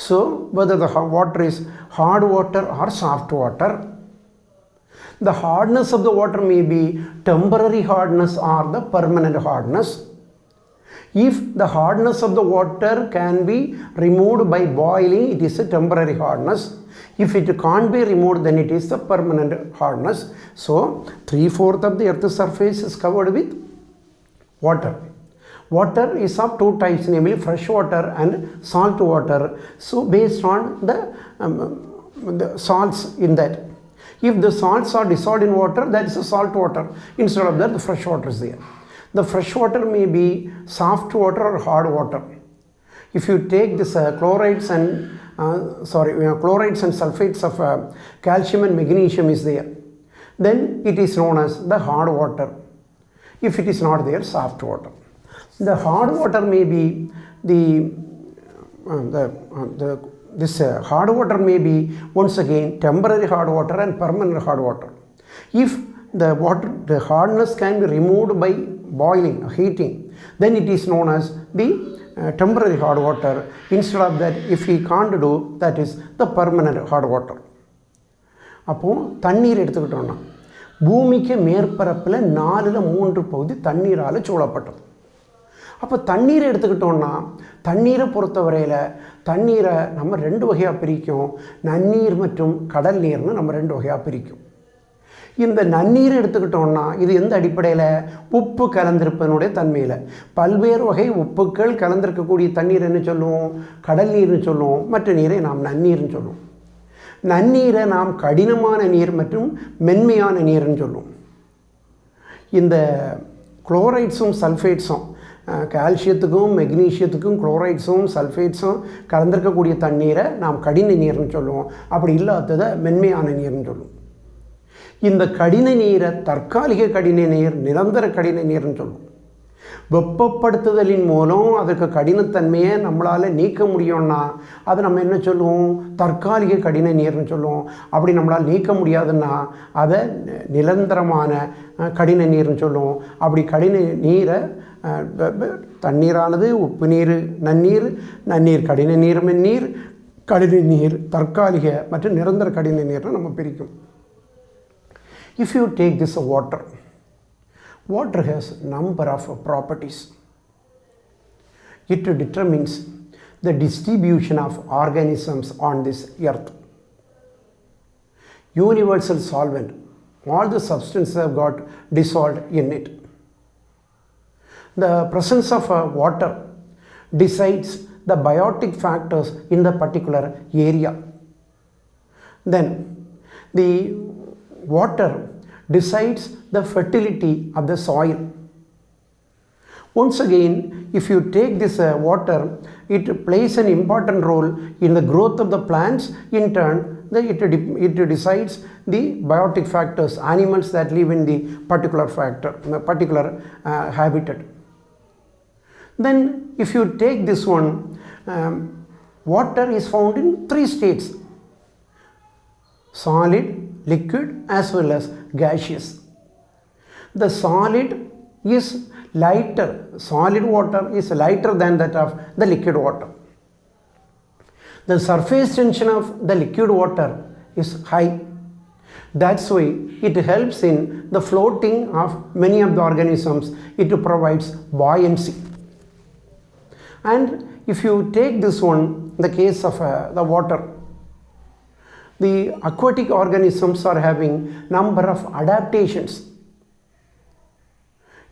So whether the water is hard water or soft water, the hardness of the water may be temporary hardness or the permanent hardness. If the hardness of the water can be removed by boiling, it is a temporary hardness. If it can't be removed, then it is the permanent hardness. So 3/4 of the earth's surface is covered with water. Water is of 2 types, namely fresh water and salt water. So based on the salts in that, if the salts are dissolved in water, that is a salt water. Instead of that, the fresh water is there. The fresh water may be soft water or hard water. If you take this chlorides and sulfates of calcium and magnesium is there, then it is known as the hard water. If it is not there, soft water. The hard water may be hard water may be once again temporary hard water and permanent hard water. If the hardness can be removed by boiling, heating, then it is known as the temporary hard water. Instead of that, if we can't do, that is the permanent hard water. அப்போ தண்ணீர் எடுத்துக்கிட்டோம்னா பூமிக்கு மேற்பரப்பில் 4/3 பகுதி தண்ணீரால் சூழப்பட்டது. அப்போ தண்ணீரை எடுத்துக்கிட்டோன்னா தண்ணீரை பொறுத்தவரையில் தண்ணீரை நம்ம 2 வகையாக பிரிக்கும். நன்னீர் மற்றும் கடல் நீர்னு நம்ம 2 வகையாக பிரிக்கும். இந்த நன்னீரை எடுத்துக்கிட்டோன்னா இது எந்த அடிப்படையில்? உப்பு கலந்திருப்பதனுடைய தன்மையில். பல்வேறு வகை உப்புக்கள் கலந்திருக்கக்கூடிய தண்ணீர் என்ன சொல்லுவோம்? கடல் நீர்னு சொல்லுவோம். மற்ற நீரை நாம் நன்னீர்னு சொல்லுவோம். நன்னீரை நாம் கடினமான நீர் மற்றும் மென்மையான நீர்னு சொல்லுவோம். இந்த குளோரைட்ஸும் சல்ஃபேட்ஸும், கால்சியத்துக்கும் மெக்னீஷியத்துக்கும் குளோரைட்ஸும் சல்ஃபேட்ஸும் கலந்திருக்கக்கூடிய தண்ணீரை நாம் கடின நீர்னு சொல்லுவோம். அப்படி இல்லாததை மென்மையான நீர்னு சொல்லுவோம். இந்த கடின நீரை தற்காலிக கடின நீர், நிரந்தர கடின நீர்னு சொல்லுவோம். வெப்பப்படுத்துதலின் மூலம் அதுக்கு கடினத்தன்மையை நம்மளால் நீக்க முடியும்னா அதை நம்ம என்ன சொல்லுவோம்? தற்காலிக கடின நீர்னு சொல்லுவோம். அப்படி நம்மளால் நீக்க முடியாதுன்னா அதை நிரந்தரமான கடின நீர்னு சொல்லுவோம். அப்படி கடின நீரை தண்ணீரானது உப்பு நீர் நன்னீர், நன்னீர் கடின நீர் மென்னீர், கடின நீர் தற்காலிக மற்றும் நிரந்தர கடின நீர்னு நம்ம பிரிக்கும். If you take this water, water has number of properties. It determines the distribution of organisms on this earth. Universal solvent, all the substances have got dissolved in it. The presence of water decides the biotic factors in the particular area. Then the water decides the fertility of the soil. Once again, if you take this water, it plays an important role in the growth of the plants. In turn, it decides the biotic factors, animals that live in the particular habitat. Then if you take this one, water is found in 3 states: solid, liquid as well as gaseous. The solid is lighter, solid water is lighter than that of the liquid water. The surface tension of the liquid water is high. That's why it helps in the floating of many of the organisms. It provides buoyancy. And if you take this one, the case of the water, the aquatic organisms are having number of adaptations.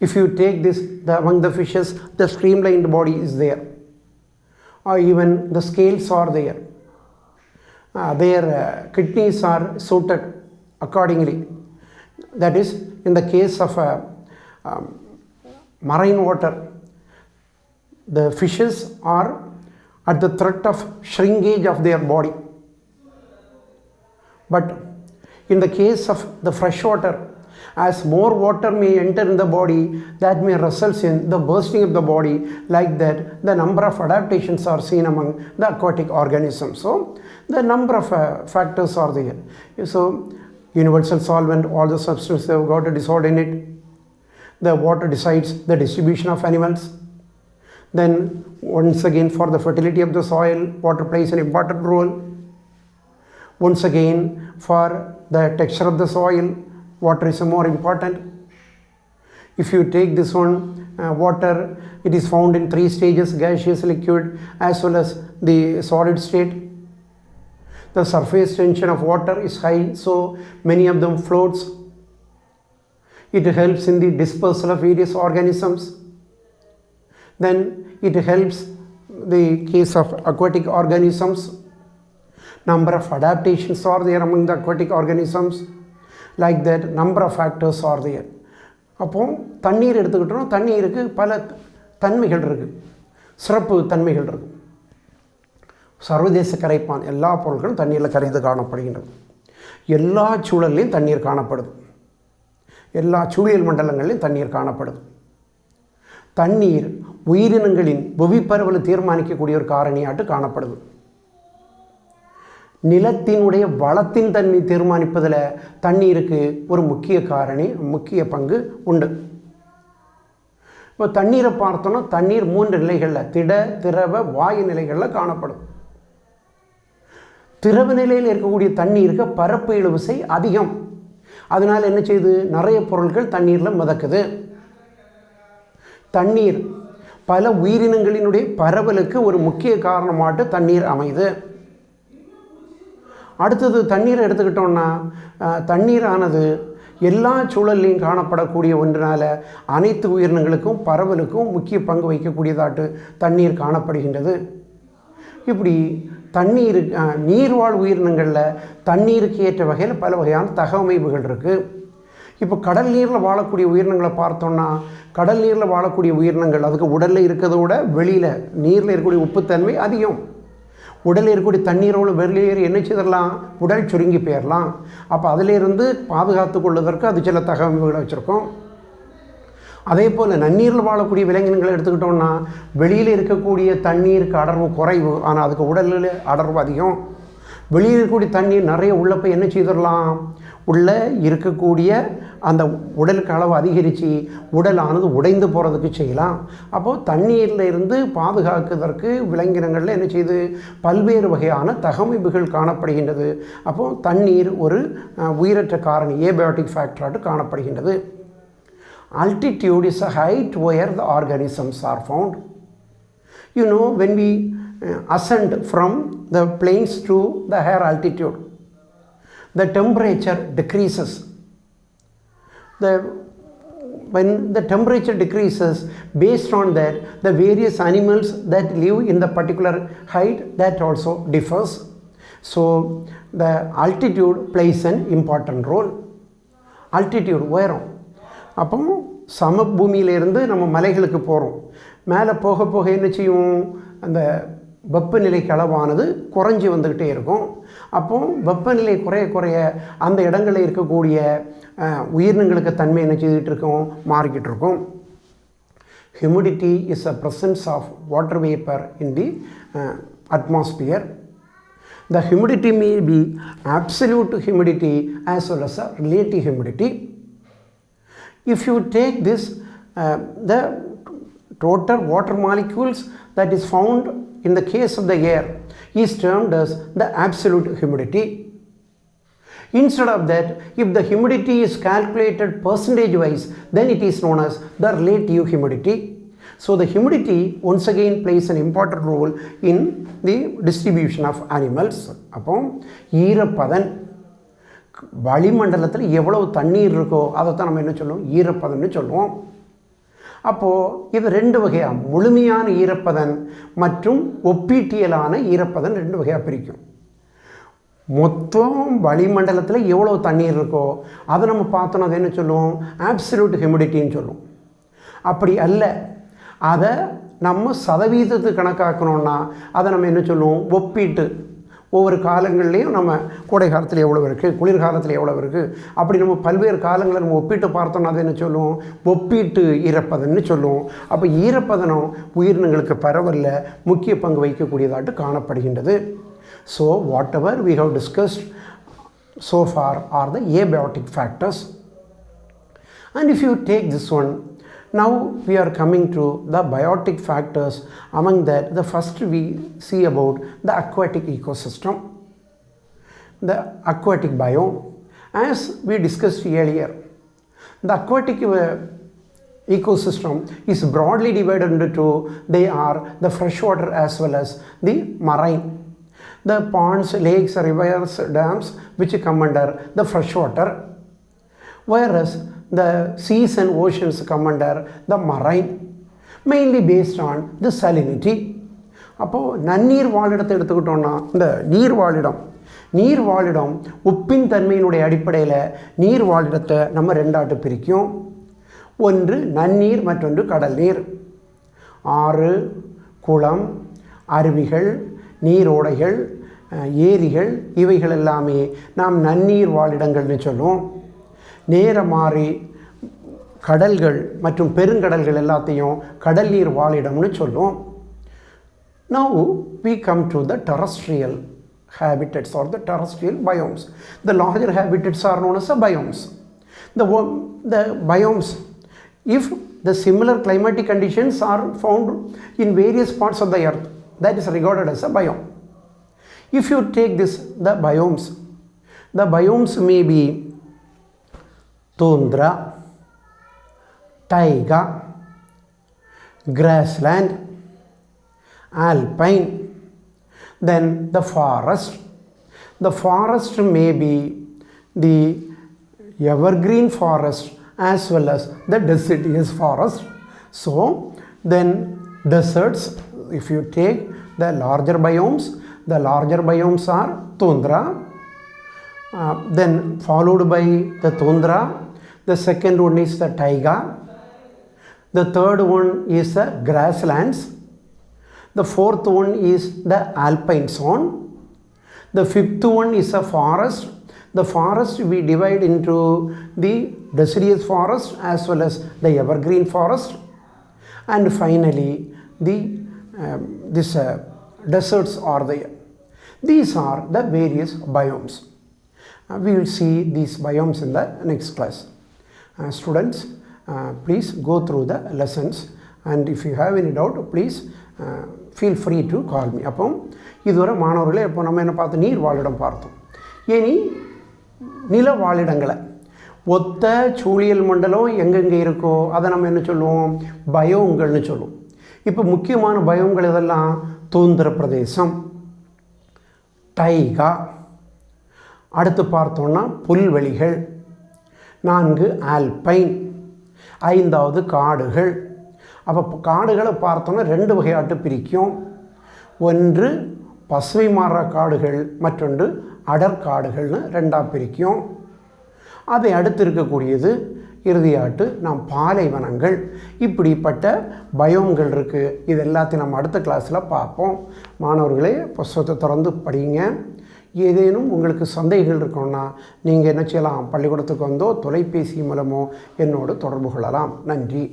If you take this, among the fishes, the streamlined body is there, or even the scales are there. Their kidneys are suited accordingly. That is, in the case of marine water, the fishes are at the threat of shrinkage of their body. But in the case of the fresh water, as more water may enter in the body, that may result in the bursting of the body. Like that, the number of adaptations are seen among the aquatic organisms. So the number of factors are there. So universal solvent, all the substances have got dissolved in it. The water decides the distribution of animals. Then once again, for the fertility of the soil, water plays an important role. Once again, for the texture of the soil, water is more important. If you take this one, water, it is found in 3 stages: gaseous, liquid as well as the solid state. The surface tension of water is high, so many of them floats. It helps in the dispersal of various organisms. Then it helps the case of aquatic organisms. Number of adaptations are there among the aquatic organisms. Like that, number of factors are there. அப்போ தண்ணீர் எடுத்துக்கிட்டோம், தண்ணீருக்கு பல தன்மைகள் இருக்குது, சிறப்பு தன்மைகள் இருக்குது. சர்வதேச கரைப்பான் எல்லா பொருட்களும் தண்ணீரில் கரைந்து காணப்படுகின்றது. எல்லா சூழல்லையும் தண்ணீர் காணப்படுது. எல்லா சூழியல் மண்டலங்களிலும் தண்ணீர் காணப்படுது. தண்ணீர் உயிரினங்களின் புவிப்பரவலை தீர்மானிக்கக்கூடிய ஒரு காரணியாட்டு காணப்படுது. நிலத்தினுடைய வளத்தின் தன்மை தீர்மானிப்பதில் தண்ணீருக்கு ஒரு முக்கிய பங்கு உண்டு. இப்போ தண்ணீரை பார்த்தோன்னா தண்ணீர் 3 நிலைகளில், திட, திரவ, வாயு நிலைகளில் காணப்படும். திரவ நிலையில் இருக்கக்கூடிய தண்ணீருக்கு பரப்பு இழுவிசை அதிகம். அதனால் என்ன செய்யுது, நிறைய பொருட்கள் தண்ணீரில் மிதக்குது. தண்ணீர் பல உயிரினங்களினுடைய பரவலுக்கு ஒரு முக்கிய காரணமாட்டு தண்ணீர் அமையுது. அடுத்தது தண்ணீரை எடுத்துக்கிட்டோம்னா, தண்ணீரானது எல்லா சூழல்லையும் காணப்படக்கூடிய ஒன்றினால் அனைத்து உயிரினங்களுக்கும் பரவலுக்கும் முக்கிய பங்கு வைக்கக்கூடியதாட்டு தண்ணீர் காணப்படுகின்றது. இப்படி தண்ணீர் நீர்வாழ் உயிரினங்களில் தண்ணீருக்கு ஏற்ற வகையில் பல வகையான தகவமைப்புகள் இருக்குது. இப்போ கடல் நீரில் வாழக்கூடிய உயிரினங்களை பார்த்தோம்னா, கடல் நீரில் வாழக்கூடிய உயிரினங்கள் அதுக்கு உடலில் இருக்கிறத விட வெளியில் நீரில் இருக்கக்கூடிய உப்புத்தன்மை அதிகம். உடலில் இருக்கக்கூடிய தண்ணீரோடு வெளியேறி என்ன செய்திடலாம், உடல் சுருங்கி போயிடலாம். அப்போ அதிலிருந்து பாதுகாத்து கொள்வதற்கு அது சில தகவல்களை வச்சுருக்கோம். அதே போல் நன்னீரில் வாழக்கூடிய விலங்கினங்களை எடுத்துக்கிட்டோம்னா, வெளியில் இருக்கக்கூடிய தண்ணீருக்கு அடர்வு குறைவு, ஆனால் அதுக்கு உடலில் அடர்வு அதிகம். வெளியில் இருக்கக்கூடிய தண்ணீர் நிறைய உள்ள போய் என்ன செய்திடலாம், உள்ளே இருக்கக்கூடிய அந்த உடலுக்கு அளவு அதிகரித்து உடலானது உடைந்து போகிறதுக்கு செய்யலாம். அப்போது தண்ணீரில் இருந்து பாதுகாக்கிறதற்கு விலங்கினங்களில் என்ன செய்யுது, பல்வேறு வகையான தகவமைப்புகள் காணப்படுகின்றது. அப்போது தண்ணீர் ஒரு உயிரற்ற காரணி, ஏபயோட்டிக் ஃபேக்டராட்டு காணப்படுகின்றது. Altitude is a height where the organisms are found. You know, when we ascend from the plains to the higher altitude, the temperature decreases. When the temperature decreases, based on that, the various animals that live in the particular height, that also differs. So the altitude plays an important role. Altitude உயரம். அப்போ சமபூமியிலேருந்து நம்ம மலைகளுக்கு போகிறோம். மேலே போக போக என்ன செய்யும், அந்த வெப்பநிலைக்கு அளவானது குறைஞ்சி வந்துக்கிட்டே இருக்கும். அப்போது வெப்பநிலை குறைய குறைய அந்த இடங்களில் இருக்கக்கூடிய உயிரினங்களுக்கு தன்மை என்ன செய்துக்கிட்டு இருக்கும், மாறிக்கிட்டு இருக்கும். Humidity is a presence of water vapour in the atmosphere. The humidity may be absolute humidity as well as a relative humidity. If you take this, the total water molecules that is found in the case of the air is termed as the absolute humidity. Instead of that, if the humidity is calculated percentage wise, then it is known as the relative humidity. So the humidity once again plays an important role in the distribution of animals. அப்போ ஈரப்பதன், வளிமண்டலத்தில் எவ்வளவு தண்ணீர் இருக்கோ அதைத்தான் நம்ம என்ன சொல்லுவோம், ஈரப்பதன்னு சொல்லுவோம். அப்போது இது ரெண்டு வகையாக, முழுமையான ஈரப்பதன் மற்றும் ஒப்பீட்டியலான ஈரப்பதன் ரெண்டு வகையாக பிரிக்கும். மொத்தம் வளிமண்டலத்தில் எவ்வளோ தண்ணீர் இருக்கோ அதை நம்ம பார்த்தோன்னா அதை என்ன சொல்லுவோம், ஆப்சல்யூட் ஹியூமிடிட்டின்னு சொல்லுவோம். அப்படி அல்ல, அதை நம்ம சதவீதத்துக்கு கணக்காக்கணும்னா அதை நம்ம என்ன சொல்லுவோம், ஒப்பீட்டு. ஒவ்வொரு காலங்கள்லேயும் நம்ம கோடை காலத்தில் எவ்வளோ இருக்குது, குளிர்காலத்தில் எவ்வளோ இருக்குது, அப்படி நம்ம பல்வேறு காலங்களை நம்ம ஒப்பிட்டு பார்த்தோம்னா அதை என்ன சொல்லுவோம், ஒப்பீட்டு ஈரப்பதன்னு சொல்லுவோம். அப்போ ஈரப்பதனம் உயிரினங்களுக்கு பரவலில் முக்கிய பங்கு வைக்கக்கூடியதாட்டு காணப்படுகின்றது. So what ever we have discussed so far are the abiotic factors. And if you take this one, now we are coming to the biotic factors. Among that, the first we see about the aquatic ecosystem, the aquatic biome. As we discussed earlier, the aquatic ecosystem is broadly divided into two. They are the freshwater as well as the marine. The ponds, lakes, rivers, dams which come under the freshwater, whereas the seas and oceans come under the marine, mainly based on the salinity. அப்போது நன்னீர் வாழிடத்தை எடுத்துக்கிட்டோன்னா, இந்த நீர் வாழிடம் உப்பின் தன்மையினுடைய அடிப்படையில் நீர் வாழிடத்தை நம்ம ரெண்டாட்டு பிரிக்கும். ஒன்று நன்னீர், மற்றொன்று கடல் நீர். ஆறு, குளம், அருவிகள், நீரோடைகள், ஏரிகள், இவைகள் எல்லாமே நாம் நன்னீர் வாழிடங்கள்னு சொல்லுவோம். நேர மாறி கடல்கள் மற்றும் பெருங்கடல்கள் எல்லாத்தையும் கடல் நீர் வாழிடம்னு சொல்லுவோம். Now we come to the terrestrial habitats or the terrestrial biomes. The larger habitats are known as the biomes. The biomes, if the similar climatic conditions are found in various parts of the earth, that is regarded as a biome. If you take this, the biomes may be tundra, taiga, grassland, alpine, then the forest. The forest may be the evergreen forest as well as the deciduous forest. So then deserts, if you take the larger biomes are tundra, then followed by the tundra, the second one is the taiga, the third one is the grasslands, the fourth one is the alpine zone, the fifth one is a forest. The forest we divide into the deciduous forest as well as the evergreen forest, and finally the deserts are there. These are the various biomes. We will see these biomes in the next class. Students, please go through the lessons, and if you have any doubt, please feel free to call me. அப்போ இதுவரை மாணவர்களே இப்போ நம்ம என்ன பார்த்தோம், நீர் வாழிடம் பார்த்தோம். இனி நில வாழிடங்களை ஒத்த சூழியல் மண்டலம் எங்கெங்கே இருக்கோ அதை நம்ம என்ன சொல்லுவோம், பயோங்கள்னு சொல்லுவோம். இப்போ முக்கியமான பயோங்கள் இதெல்லாம் தூந்திர பிரதேசம், டைகா, அடுத்து பார்த்தோன்னா புல்வெளிகள், 4 ஆல்பைன், 5வது காடுகள். அப்போ காடுகளை பார்த்தோன்னா 2 வகையாட்டு பிரிக்கும். ஒன்று பசுமை மாற காடுகள், மற்றொன்று அடற்காடுகள்னு 2ஆக பிரிக்கும். அதை அடுத்து இருக்கக்கூடியது இறுதியாட்டு நாம் பாலைவனங்கள். இப்படிப்பட்ட பயோம்கள் இருக்குது. இது எல்லாத்தையும் நம்ம அடுத்த கிளாஸில் பார்ப்போம். மாணவர்களே, புத்தகத்தை திறந்து படிங்க. ஏதேனும் உங்களுக்கு சந்தேகங்கள் இருக்கணும்னா நீங்கள் என்ன செய்யலாம், பள்ளிக்கூடத்துக்கு வந்தோ தொலைபேசி மூலமோ என்னோடு தொடர்பு கொள்ளலாம். நன்றி.